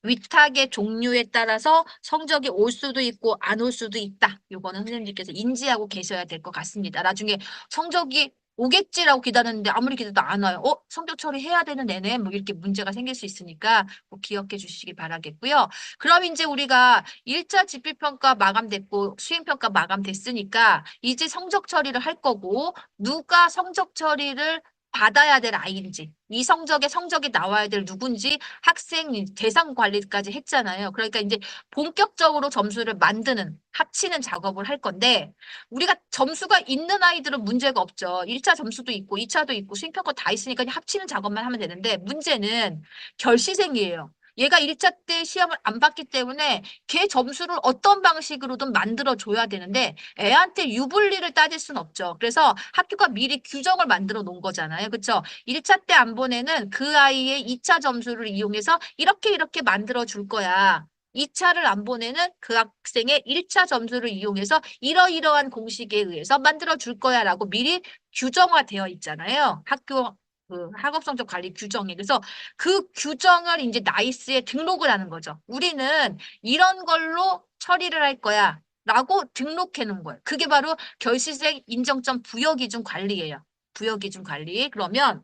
위탁의 종류에 따라서 성적이 올 수도 있고 안 올 수도 있다. 요거는 선생님들께서 인지하고 계셔야 될 것 같습니다. 나중에 성적이 오겠지라고 기다렸는데 아무리 기다려도 안 와요. 성적 처리해야 되는 애네. 뭐 이렇게 문제가 생길 수 있으니까 꼭 기억해 주시기 바라겠고요. 그럼 이제 우리가 1차 지필평가 마감됐고 수행평가 마감됐으니까 이제 성적 처리를 할 거고 누가 성적 처리를 받아야 될 아이인지 이 성적이 나와야 될 누군지 학생 대상 관리까지 했잖아요. 그러니까 이제 본격적으로 점수를 만드는 합치는 작업을 할 건데 우리가 점수가 있는 아이들은 문제가 없죠. 1차 점수도 있고 2차도 있고 수행평가 다 있으니까 그냥 합치는 작업만 하면 되는데 문제는 결시생이에요. 얘가 1차 때 시험을 안 봤기 때문에 걔 점수를 어떤 방식으로든 만들어 줘야 되는데 애한테 유불리를 따질 수는 없죠. 그래서 학교가 미리 규정을 만들어 놓은 거잖아요. 그렇죠? 1차 때 안 보내는 그 아이의 2차 점수를 이용해서 이렇게 만들어 줄 거야. 2차를 안 보내는 그 학생의 1차 점수를 이용해서 이러이러한 공식에 의해서 만들어 줄 거야 라고 미리 규정화되어 있잖아요. 학교 그 학업성적 관리 규정에. 그래서 그 규정을 이제 나이스에 등록을 하는 거죠. 우리는 이런 걸로 처리를 할 거야. 라고 등록해 놓은 거예요. 그게 바로 결시생 인정점 부여기준 관리예요. 부여기준 관리. 그러면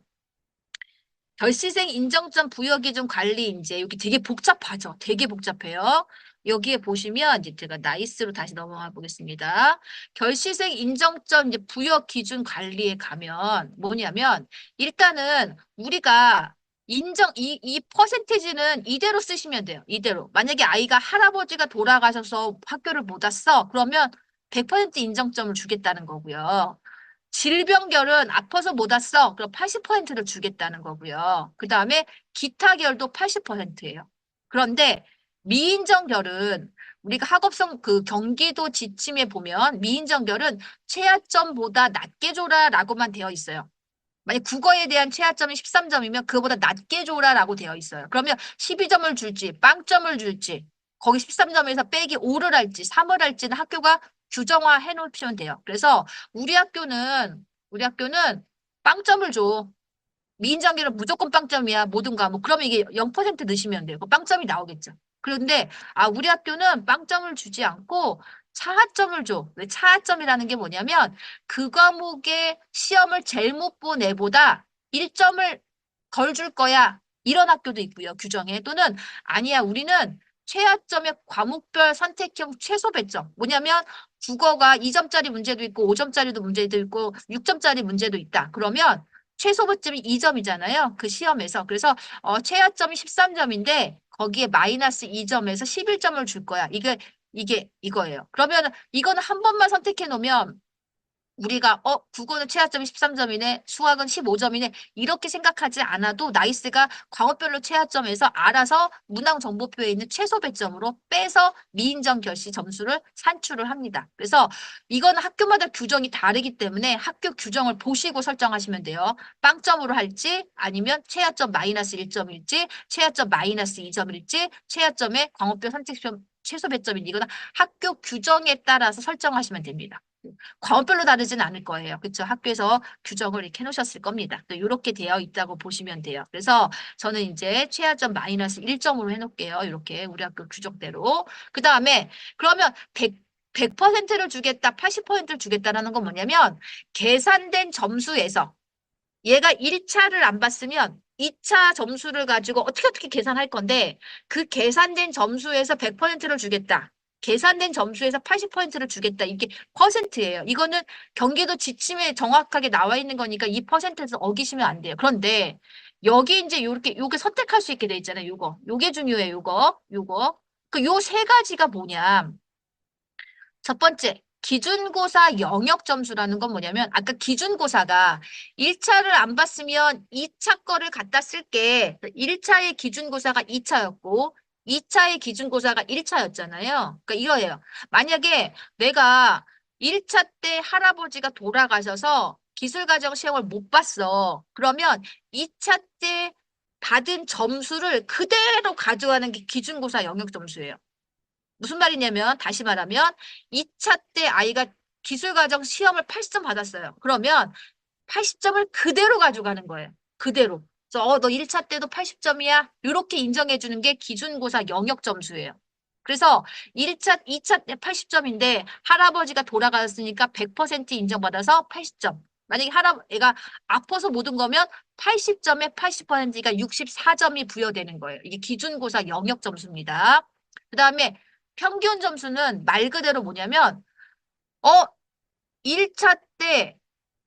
결시생 인정점 부여기준 관리 이제 여기 되게 복잡하죠. 되게 복잡해요. 여기에 보시면 이제 제가 나이스로 다시 넘어가 보겠습니다. 결시생 인정점 이제 부여 기준 관리에 가면 뭐냐면 일단은 우리가 이 퍼센테이지는 이대로 쓰시면 돼요. 이대로. 만약에 아이가 할아버지가 돌아가셔서 학교를 못 왔어. 그러면 100% 인정점을 주겠다는 거고요. 질병결은 아파서 못 왔어. 그럼 80%를 주겠다는 거고요. 그 다음에 기타결도 80%예요. 그런데 미인정결은 우리가 학업성 그 경기도 지침에 보면 미인정결은 최하점보다 낮게 줘라라고만 되어 있어요. 만약 국어에 대한 최하점이 13점이면 그거보다 낮게 줘라라고 되어 있어요. 그러면 12점을 줄지 빵점을 줄지 거기 13점에서 빼기 5를 할지 3을 할지는 학교가 규정화 해놓으시면 돼요. 그래서 우리 학교는 빵점을 줘. 미인정기는 무조건 빵점이야. 모든 과목. 그러면 이게 0% 넣으시면 돼요. 그 빵점이 나오겠죠. 그런데 우리 학교는 빵점을 주지 않고 차하점을 줘. 왜 차하점이라는 게 뭐냐면 그 과목의 시험을 제일 못 본 애보다 1점을 덜 줄 거야. 이런 학교도 있고요. 규정에. 또는 아니야. 우리는 최하점의 과목별 선택형 최소 배점. 뭐냐면 국어가 2점짜리 문제도 있고 5점짜리도 문제도 있고 6점짜리 문제도 있다. 그러면 최소 배점이 2점이잖아요. 그 시험에서. 그래서 최하점이 13점인데 거기에 마이너스 2점에서 11점을 줄 거야. 이게 이거예요. 그러면 이거는 한 번만 선택해 놓으면 우리가 국어는 최하점이 13점이네, 수학은 15점이네 이렇게 생각하지 않아도 나이스가 과목별로 최하점에서 알아서 문항 정보표에 있는 최소 배점으로 빼서 미인정 결시 점수를 산출을 합니다. 그래서 이거는 학교마다 규정이 다르기 때문에 학교 규정을 보시고 설정하시면 돼요. 빵점으로 할지 아니면 최하점 마이너스 1점일지 최하점 마이너스 2점일지 최하점의 과목별 선택점 최소 배점인지 이거는 학교 규정에 따라서 설정하시면 됩니다. 과목별로 다르진 않을 거예요. 그렇죠? 학교에서 규정을 이렇게 해놓으셨을 겁니다. 또 이렇게 되어 있다고 보시면 돼요. 그래서 저는 이제 최하점 마이너스 1점으로 해놓을게요. 이렇게 우리 학교 규정대로. 그 다음에 그러면 100%를 주겠다, 80%를 주겠다라는 건 뭐냐면 계산된 점수에서 얘가 1차를 안 봤으면 2차 점수를 가지고 어떻게 계산할 건데 그 계산된 점수에서 100%를 주겠다. 계산된 점수에서 80%를 주겠다. 이게 퍼센트예요. 이거는 경기도 지침에 정확하게 나와 있는 거니까 이 퍼센트에서 어기시면 안 돼요. 그런데 여기 이제 요게 선택할 수 있게 돼 있잖아요. 요게 중요해요. 요거. 그 요 세 가지가 뭐냐. 첫 번째, 기준고사 영역 점수라는 건 뭐냐면 아까 기준고사가 1차를 안 봤으면 2차 거를 갖다 쓸게. 1차의 기준고사가 2차였고 2차의 기준고사가 1차였잖아요. 그러니까 이거예요. 만약에 내가 1차 때 할아버지가 돌아가셔서 기술과정 시험을 못 봤어. 그러면 2차 때 받은 점수를 그대로 가져가는 게 기준고사 영역 점수예요. 무슨 말이냐면 다시 말하면 2차 때 아이가 기술과정 시험을 80점 받았어요. 그러면 80점을 그대로 가져가는 거예요. 그대로. 그래서 너 1차 때도 80점이야. 이렇게 인정해 주는 게 기준고사 영역 점수예요. 그래서 1차, 2차 때 80점인데 할아버지가 돌아가셨으니까 100% 인정받아서 80점. 만약에 애가 아파서 못 온 거면 80점에 80%가 64점이 부여되는 거예요. 이게 기준고사 영역 점수입니다. 그 다음에 평균 점수는 말 그대로 뭐냐면, 1차 때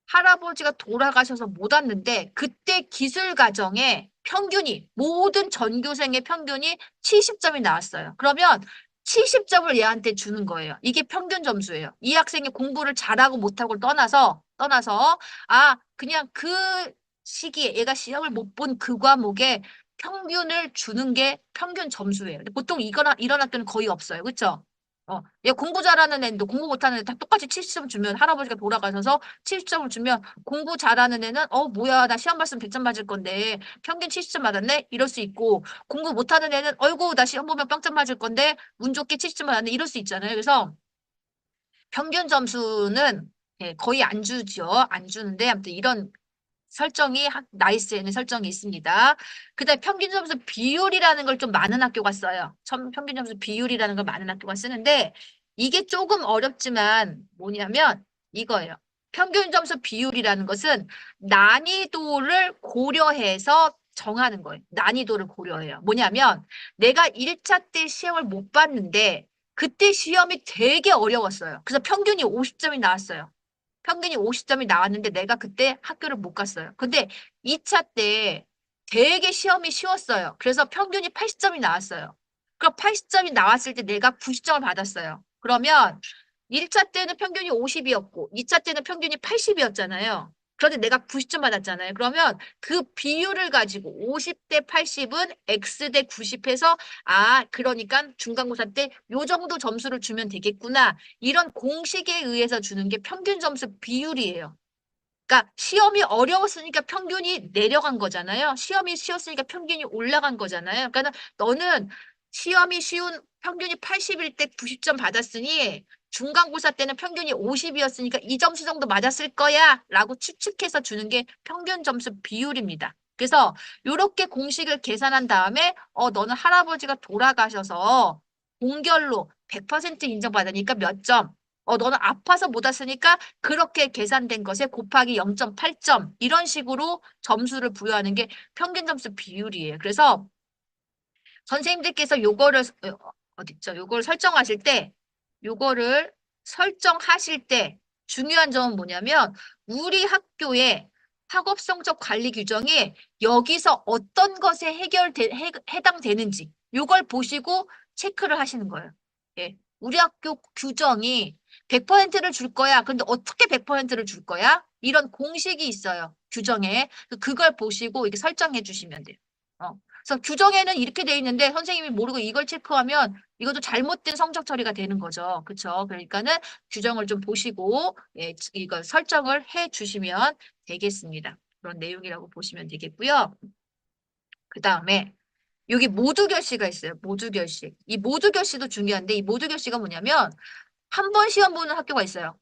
할아버지가 돌아가셔서 못 왔는데, 그때 기술 과정에 평균이, 모든 전교생의 평균이 70점이 나왔어요. 그러면 70점을 얘한테 주는 거예요. 이게 평균 점수예요. 이 학생이 공부를 잘하고 못하고 그냥 그 시기에 얘가 시험을 못 본 그 과목에 평균을 주는 게 평균 점수예요. 근데 보통 이런 학교는 거의 없어요. 그렇죠? 얘 공부 잘하는 애인데 공부 못하는 애 다 똑같이 70점 주면 할아버지가 돌아가셔서 70점을 주면 공부 잘하는 애는 뭐야 나 시험 봤으면 100점 맞을 건데 평균 70점 맞았네 이럴 수 있고 공부 못하는 애는 어이구 나 시험 보면 0점 맞을 건데 운 좋게 70점 맞았네 이럴 수 있잖아요. 그래서 평균 점수는 거의 안 주죠. 안 주는데 아무튼 이런 설정이 나이스에는 설정이 있습니다. 그다음에 평균 점수 비율이라는 걸 좀 많은 학교가 써요. 평균 점수 비율이라는 걸 많은 학교가 쓰는데 이게 조금 어렵지만 뭐냐면 이거예요. 평균 점수 비율이라는 것은 난이도를 고려해서 정하는 거예요. 난이도를 고려해요. 뭐냐면 내가 1차 때 시험을 못 봤는데 그때 시험이 되게 어려웠어요. 그래서 평균이 50점이 나왔어요. 평균이 50점이 나왔는데 내가 그때 학교를 못 갔어요. 근데 2차 때 되게 시험이 쉬웠어요. 그래서 평균이 80점이 나왔어요. 그럼 80점이 나왔을 때 내가 90점을 받았어요. 그러면 1차 때는 평균이 50이었고 2차 때는 평균이 80이었잖아요. 그런데 내가 90점 받았잖아요. 그러면 그 비율을 가지고 50대 80은 X대 90해서 그러니까 중간고사 때 요 정도 점수를 주면 되겠구나. 이런 공식에 의해서 주는 게 평균 점수 비율이에요. 그러니까 시험이 어려웠으니까 평균이 내려간 거잖아요. 시험이 쉬웠으니까 평균이 올라간 거잖아요. 그러니까 너는 시험이 쉬운 평균이 80일 때 90점 받았으니 중간고사 때는 평균이 50이었으니까 이 점수 정도 맞았을 거야 라고 추측해서 주는 게 평균 점수 비율입니다. 그래서 이렇게 공식을 계산한 다음에 너는 할아버지가 돌아가셔서 공결로 100% 인정받으니까 몇 점? 너는 아파서 못 왔으니까 그렇게 계산된 것에 곱하기 0.8점 이런 식으로 점수를 부여하는 게 평균 점수 비율이에요. 그래서 선생님들께서 어딨죠? 요거를 설정하실 때 중요한 점은 뭐냐면 우리 학교의 학업 성적 관리 규정이 여기서 어떤 것에 해당되는지 요걸 보시고 체크를 하시는 거예요. 예. 우리 학교 규정이 100%를 줄 거야. 근데 어떻게 100%를 줄 거야? 이런 공식이 있어요. 규정에. 그걸 보시고 이렇게 설정해 주시면 돼요. 그래서 규정에는 이렇게 돼 있는데 선생님이 모르고 이걸 체크하면 이것도 잘못된 성적 처리가 되는 거죠. 그렇죠? 그러니까는 규정을 좀 보시고 예, 이걸 설정을 해 주시면 되겠습니다. 그런 내용이라고 보시면 되겠고요. 그 다음에 여기 모두 결시가 있어요. 모두 결시. 이 모두 결시도 중요한데 이 모두 결시가 뭐냐면 한 번 시험 보는 학교가 있어요.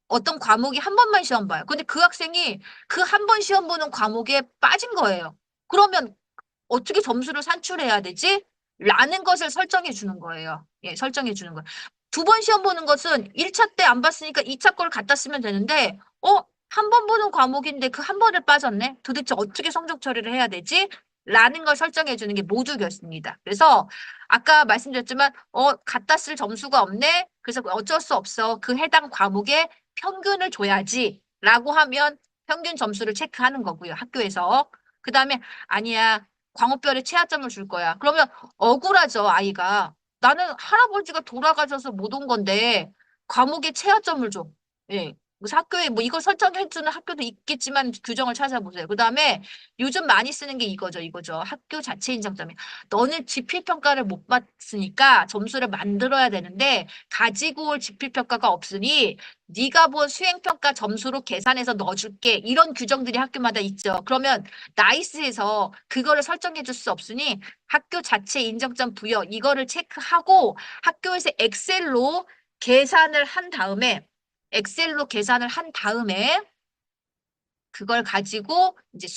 어떤 과목이 한 번만 시험 봐요. 근데 그 학생이 그 한 번 시험 보는 과목에 빠진 거예요. 그러면 어떻게 점수를 산출해야 되지? 라는 것을 설정해 주는 거예요. 예, 설정해 주는 거예요. 두 번 시험 보는 것은 1차 때 안 봤으니까 2차 걸 갖다 쓰면 되는데, 한 번 보는 과목인데 그 한 번을 빠졌네? 도대체 어떻게 성적 처리를 해야 되지? 라는 걸 설정해 주는 게 모두였습니다. 그래서 아까 말씀드렸지만, 갖다 쓸 점수가 없네? 그래서 어쩔 수 없어. 그 해당 과목에 평균을 줘야지. 라고 하면 평균 점수를 체크하는 거고요. 학교에서. 그 다음에 아니야. 광우별에 최하점을 줄 거야. 그러면 억울하죠, 아이가. 나는 할아버지가 돌아가셔서 못 온 건데 과목에 최하점을 줘. 예. 그래서 학교에 뭐 이걸 설정해주는 학교도 있겠지만 규정을 찾아보세요. 그 다음에 요즘 많이 쓰는 게 이거죠. 학교 자체 인정점이. 너는 지필평가를 못 봤으니까 점수를 만들어야 되는데 가지고 올 지필평가가 없으니 네가 본 수행평가 점수로 계산해서 넣어줄게. 이런 규정들이 학교마다 있죠. 그러면 나이스에서 그거를 설정해 줄 수 없으니 학교 자체 인정점 부여 이거를 체크하고 학교에서 엑셀로 계산을 한 다음에 그걸 가지고 이제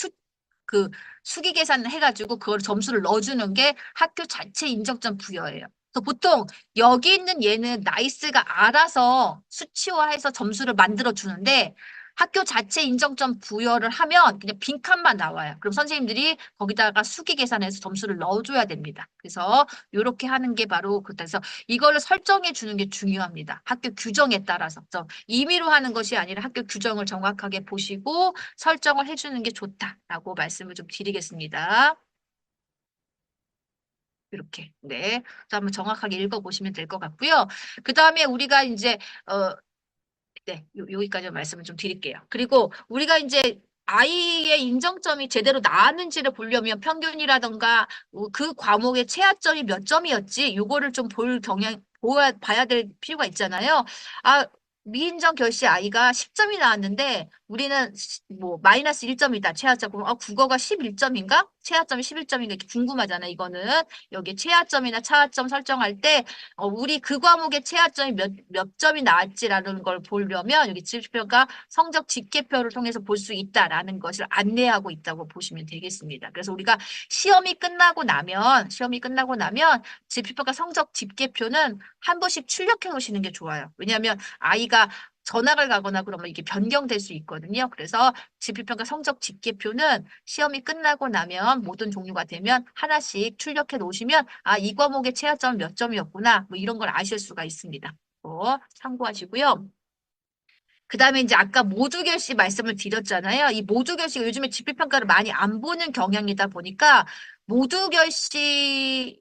그 수기 계산을 해가지고 그걸 점수를 넣어주는 게 학교 자체 인정점 부여예요. 그래서 보통 여기 있는 얘는 나이스가 알아서 수치화해서 점수를 만들어 주는데 학교 자체 인정점 부여를 하면 그냥 빈칸만 나와요. 그럼 선생님들이 거기다가 수기 계산해서 점수를 넣어줘야 됩니다. 그래서 이렇게 하는 게 바로 그래서 이거를 설정해 주는 게 중요합니다. 학교 규정에 따라서 임의로 하는 것이 아니라 학교 규정을 정확하게 보시고 설정을 해주는 게 좋다라고 말씀을 좀 드리겠습니다. 이렇게. 네. 그래서 한번 정확하게 읽어보시면 될 것 같고요. 그 다음에 우리가 이제, 네, 여기까지 말씀을 좀 드릴게요. 그리고 우리가 이제 아이의 인정점이 제대로 나왔는지를 보려면 평균이라던가 그 과목의 최하점이 몇 점이었지, 요거를 좀 봐야 될 필요가 있잖아요. 아, 미인정 결시 아이가 10점이 나왔는데 우리는 뭐 마이너스 1점이다. 최하점. 그럼 국어가 11점인가? 최하점이 11점인가? 이렇게 궁금하잖아. 이거는 여기 최하점이나 차하점 설정할 때 우리 그 과목의 최하점이 몇 점이 나왔지라는 걸 보려면 여기 지표가 성적 집계표를 통해서 볼 수 있다라는 것을 안내하고 있다고 보시면 되겠습니다. 그래서 우리가 시험이 끝나고 나면 지표가 성적 집계표는 한 번씩 출력해 놓으시는 게 좋아요. 왜냐하면 아이가 전학을 가거나 그러면 이게 변경될 수 있거든요. 그래서 지필평가 성적 집계표는 시험이 끝나고 나면 모든 종류가 되면 하나씩 출력해 놓으시면 이 과목의 최하점은 몇 점이었구나. 뭐 이런 걸 아실 수가 있습니다. 참고하시고요. 그 다음에 이제 아까 모두결시 말씀을 드렸잖아요. 이 모두결시가 요즘에 지필평가를 많이 안 보는 경향이다 보니까 모두결시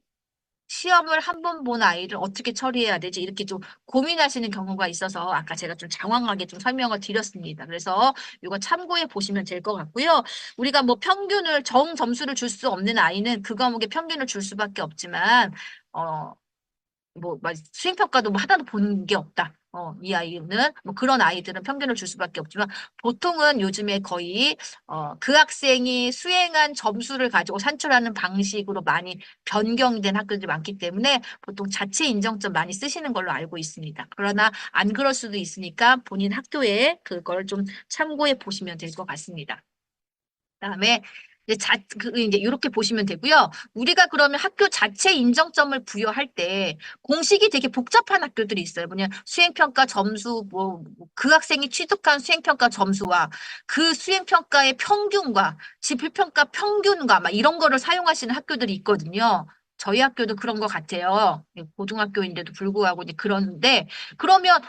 시험을 한 번 본 아이를 어떻게 처리해야 되지? 이렇게 좀 고민하시는 경우가 있어서 아까 제가 좀 장황하게 좀 설명을 드렸습니다. 그래서 이거 참고해 보시면 될 것 같고요. 우리가 뭐 평균을 점수를 줄 수 없는 아이는 그 과목에 평균을 줄 수밖에 없지만 수행평가도 뭐 하나도 본 게 없다. 이 아이는 뭐 그런 아이들은 평균을 줄 수밖에 없지만 보통은 요즘에 거의 그 학생이 수행한 점수를 가지고 산출하는 방식으로 많이 변경된 학교들이 많기 때문에 보통 자체 인정점 많이 쓰시는 걸로 알고 있습니다. 그러나 안 그럴 수도 있으니까 본인 학교에 그걸 좀 참고해 보시면 될 것 같습니다. 그다음에 이제 이렇게 보시면 되고요. 우리가 그러면 학교 자체 인정점을 부여할 때 공식이 되게 복잡한 학교들이 있어요. 뭐냐 수행평가 점수 그 학생이 취득한 수행평가 점수와 그 수행평가의 평균과 지필평가 평균과 막 이런 거를 사용하시는 학교들이 있거든요. 저희 학교도 그런 것 같아요. 고등학교인데도 불구하고 이제 그런데 그러면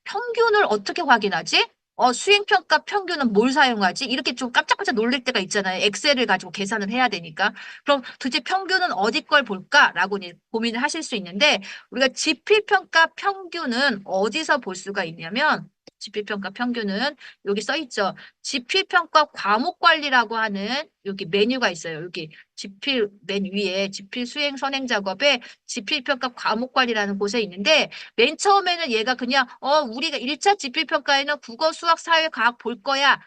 평균을 어떻게 확인하지? 수행평가 평균은 뭘 사용하지? 이렇게 좀 깜짝깜짝 놀랄 때가 있잖아요. 엑셀을 가지고 계산을 해야 되니까. 그럼 도대체 평균은 어디 걸 볼까라고 이제 고민을 하실 수 있는데, 우리가 지필평가 평균은 어디서 볼 수가 있냐면, 지필평가 평균은 여기 써 있죠. 지필평가 과목관리라고 하는 여기 메뉴가 있어요. 여기 지필 맨 위에 지필 수행 선행 작업에 지필평가 과목관리라는 곳에 있는데, 맨 처음에는 얘가 그냥 우리가 1차 지필평가에는 국어, 수학, 사회, 과학 볼 거야.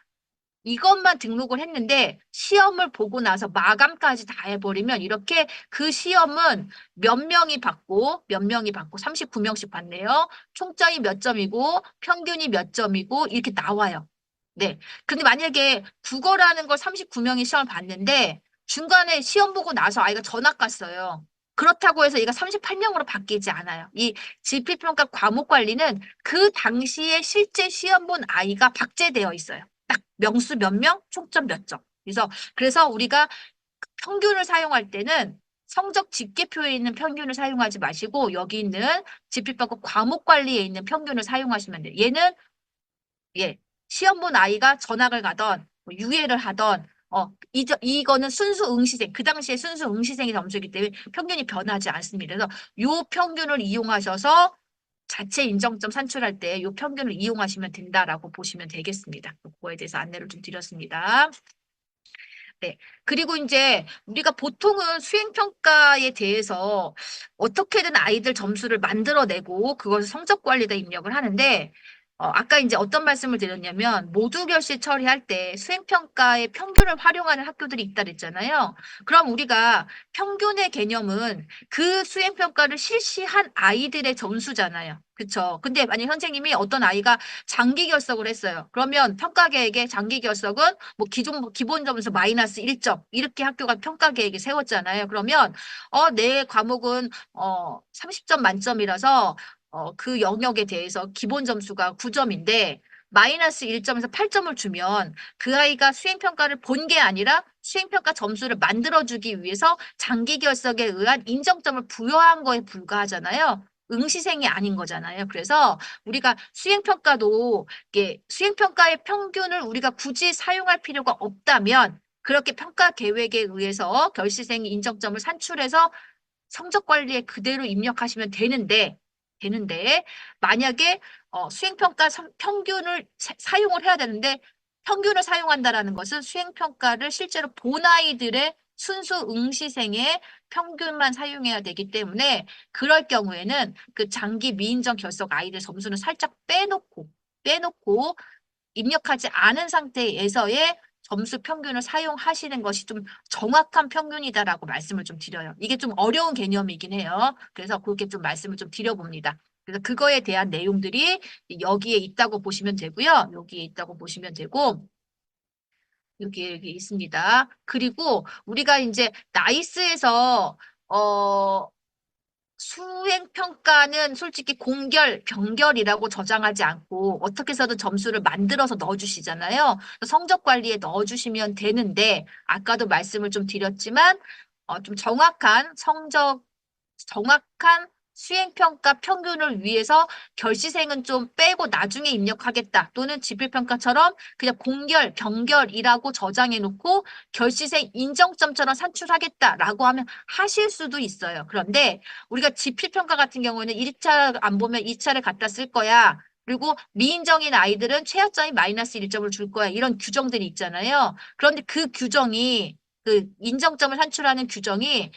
이것만 등록을 했는데 시험을 보고 나서 마감까지 다 해버리면 이렇게 그 시험은 몇 명이 받고 39명씩 받네요. 총점이 몇 점이고 평균이 몇 점이고 이렇게 나와요. 네. 근데 만약에 국어라는 걸 39명이 시험을 봤는데 중간에 시험 보고 나서 아이가 전학 갔어요. 그렇다고 해서 얘가 38명으로 바뀌지 않아요. 이 지필평가 과목 관리는 그 당시에 실제 시험 본 아이가 박제되어 있어요. 딱 명수 몇 명, 총점 몇 점. 그래서 우리가 평균을 사용할 때는 성적 집계표에 있는 평균을 사용하지 마시고 여기 있는 지필평가 과목 관리에 있는 평균을 사용하시면 돼요. 얘는 예, 시험 본 아이가 전학을 가던 뭐 유예를 하던 이거는 순수 응시생, 그 당시에 순수 응시생의 점수이기 때문에 평균이 변하지 않습니다. 그래서 요 평균을 이용하셔서 자체 인정점 산출할 때 요 평균을 이용하시면 된다라고 보시면 되겠습니다. 그거에 대해서 안내를 좀 드렸습니다. 네. 그리고 이제 우리가 보통은 수행평가에 대해서 어떻게든 아이들 점수를 만들어내고 그것을 성적 관리에 입력을 하는데 아까 이제 어떤 말씀을 드렸냐면 모두 결실 처리할 때 수행평가의 평균을 활용하는 학교들이 있다 그랬잖아요. 그럼 우리가 평균의 개념은 그 수행평가를 실시한 아이들의 점수잖아요. 그쵸? 근데 만약 선생님이 어떤 아이가 장기 결석을 했어요. 그러면 평가 계획에 장기 결석은 뭐 기본 점수 마이너스 1점 이렇게 학교가 평가 계획에 세웠잖아요. 그러면 내 과목은 30점 만점이라서 그 영역에 대해서 기본 점수가 9점인데 마이너스 1점에서 8점을 주면 그 아이가 수행평가를 본 게 아니라 수행평가 점수를 만들어주기 위해서 장기 결석에 의한 인정점을 부여한 거에 불과하잖아요. 응시생이 아닌 거잖아요. 그래서 우리가 수행평가도 이게 수행평가의 평균을 우리가 굳이 사용할 필요가 없다면 그렇게 평가 계획에 의해서 결시생이 인정점을 산출해서 성적 관리에 그대로 입력하시면 되는데 만약에 수행평가 평균을 사용을 해야 되는데 평균을 사용한다라는 것은 수행평가를 실제로 본 아이들의 순수 응시생의 평균만 사용해야 되기 때문에 그럴 경우에는 그 장기 미인정 결석 아이들 점수는 살짝 빼놓고 입력하지 않은 상태에서의 점수 평균을 사용하시는 것이 좀 정확한 평균이다라고 말씀을 좀 드려요. 이게 좀 어려운 개념이긴 해요. 그래서 그렇게 좀 말씀을 좀 드려봅니다. 그래서 그거에 대한 내용들이 여기에 있다고 보시면 되고요. 여기에 있다고 보시면 되고, 여기 있습니다. 그리고 우리가 이제 나이스에서 수행 평가는 솔직히 공결, 병결이라고 저장하지 않고 어떻게 해서든 점수를 만들어서 넣어주시잖아요. 성적 관리에 넣어주시면 되는데 아까도 말씀을 좀 드렸지만 좀 정확한 수행평가 평균을 위해서 결시생은 좀 빼고 나중에 입력하겠다. 또는 지필평가처럼 그냥 공결, 병결이라고 저장해 놓고 결시생 인정점처럼 산출하겠다라고 하면 하실 수도 있어요. 그런데 우리가 지필평가 같은 경우는 1차 안 보면 2차를 갖다 쓸 거야. 그리고 미인정인 아이들은 최하점이 마이너스 1점을 줄 거야. 이런 규정들이 있잖아요. 그런데 그 규정이 그 인정점을 산출하는 규정이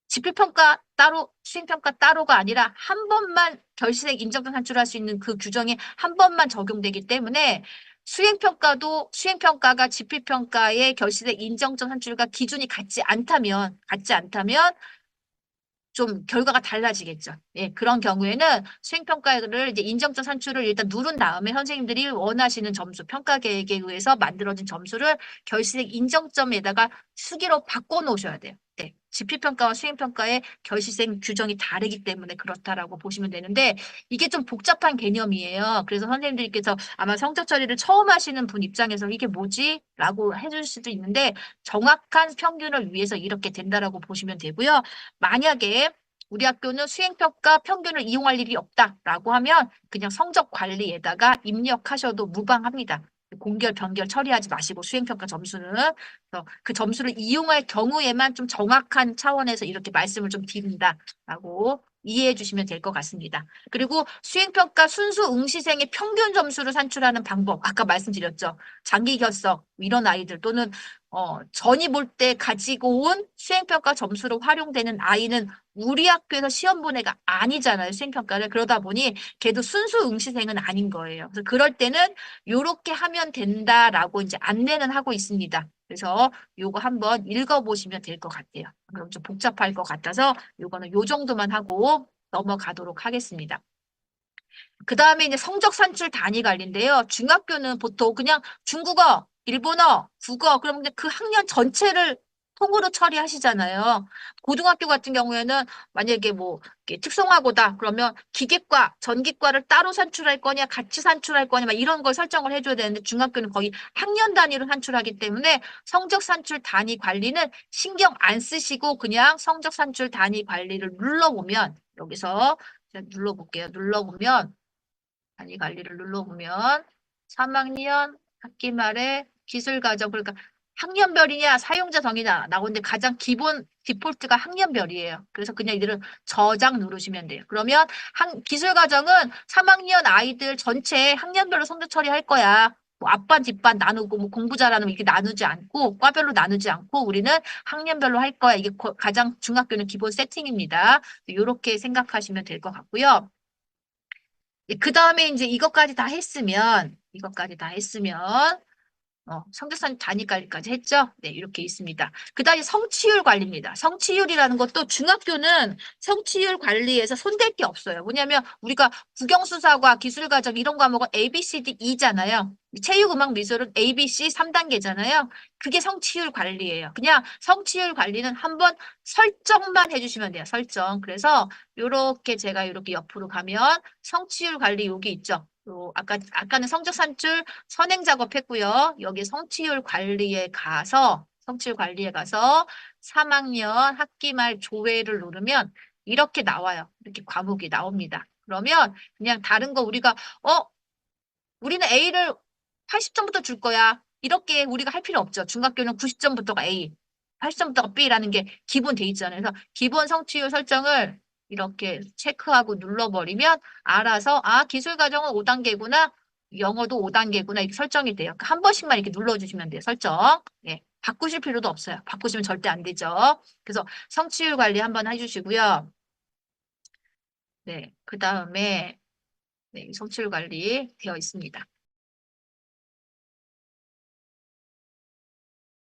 지필평가 따로, 수행평가 따로가 아니라 한 번만 결실행 인정점 산출할 수 있는 그 규정이 한 번만 적용되기 때문에 수행평가가 지필평가의 결실행 인정점 산출과 기준이 같지 않다면 좀 결과가 달라지겠죠. 예, 그런 경우에는 수행평가를 이제 인정점 산출을 일단 누른 다음에 선생님들이 원하시는 점수, 평가 계획에 의해서 만들어진 점수를 결실행 인정점에다가 수기로 바꿔 놓으셔야 돼요. 네. 지필평가와 수행평가의 결실생 규정이 다르기 때문에 그렇다라고 보시면 되는데 이게 좀 복잡한 개념이에요. 그래서 선생님들께서 아마 성적 처리를 처음 하시는 분 입장에서 이게 뭐지? 라고 해줄 수도 있는데 정확한 평균을 위해서 이렇게 된다라고 보시면 되고요. 만약에 우리 학교는 수행평가 평균을 이용할 일이 없다라고 하면 그냥 성적 관리에다가 입력하셔도 무방합니다. 공결, 변결 처리하지 마시고 수행평가 점수는 그래서 그 점수를 이용할 경우에만 좀 정확한 차원에서 이렇게 말씀을 좀 드린다라고 이해해 주시면 될 것 같습니다. 그리고 수행평가 순수 응시생의 평균 점수를 산출하는 방법, 아까 말씀드렸죠. 장기 결석 이런 아이들 또는 전이 볼 때 가지고 온 수행평가 점수로 활용되는 아이는 우리 학교에서 시험 본 애가 아니잖아요. 수행평가를. 그러다 보니 걔도 순수 응시생은 아닌 거예요. 그래서 그럴 때는 요렇게 하면 된다라고 이제 안내는 하고 있습니다. 그래서 요거 한번 읽어보시면 될 것 같아요. 그럼 좀 복잡할 것 같아서 요거는 요 정도만 하고 넘어가도록 하겠습니다. 그 다음에 이제 성적 산출 단위 관리인데요. 중학교는 보통 그냥 중국어, 일본어, 국어, 그럼 그 학년 전체를 통으로 처리하시잖아요. 고등학교 같은 경우에는 만약에 뭐 이렇게 특성화고다 그러면 기계과, 전기과를 따로 산출할 거냐, 같이 산출할 거냐, 막 이런 걸 설정을 해줘야 되는데 중학교는 거의 학년 단위로 산출하기 때문에 성적 산출 단위 관리는 신경 안 쓰시고 그냥 성적 산출 단위 관리를 눌러보면 여기서 제가 눌러볼게요. 눌러보면 단위 관리를 눌러보면 3학년 학기 말에 기술과정 그러니까 학년별이냐 사용자 정의냐 나오는데 가장 기본 디폴트가 학년별이에요. 그래서 그냥 이들은 저장 누르시면 돼요. 그러면 기술과정은 3학년 아이들 전체 학년별로 성적 처리할 거야. 뭐 앞반 뒷반 나누고 뭐 공부 잘하는 이렇게 나누지 않고 과별로 나누지 않고 우리는 학년별로 할 거야. 이게 가장 중학교는 기본 세팅입니다. 이렇게 생각하시면 될 것 같고요. 그 다음에 이제 이것까지 다 했으면, 성적산 단위 관리까지 했죠? 네, 이렇게 있습니다. 그 다음에 성취율 관리입니다. 성취율이라는 것도 중학교는 성취율 관리에서 손댈 게 없어요. 뭐냐면 우리가 국영수사과 기술과정 이런 과목은 A, B, C, D, E잖아요. 체육, 음악, 미술은 A, B, C 3단계잖아요. 그게 성취율 관리예요. 그냥 성취율 관리는 한번 설정만 해주시면 돼요. 설정. 그래서 요렇게 제가 이렇게 옆으로 가면 성취율 관리 여기 있죠. 아까는 성적 산출 선행 작업했고요. 여기 성취율 관리에 가서 3학년 학기 말 조회를 누르면 이렇게 나와요. 이렇게 과목이 나옵니다. 그러면 그냥 다른 거 우리는 A를 80점부터 줄 거야. 이렇게 우리가 할 필요 없죠. 중학교는 90점부터가 A, 80점부터가 B라는 게 기본 돼 있잖아요. 그래서 기본 성취율 설정을 이렇게 체크하고 눌러버리면 알아서 기술 과정은 5단계구나. 영어도 5단계구나. 이렇게 설정이 돼요. 한 번씩만 이렇게 눌러주시면 돼요. 설정. 예. 바꾸실 필요도 없어요. 바꾸시면 절대 안 되죠. 그래서 성취율 관리 한번 해주시고요. 네. 그 다음에 네, 성취율 관리 되어 있습니다.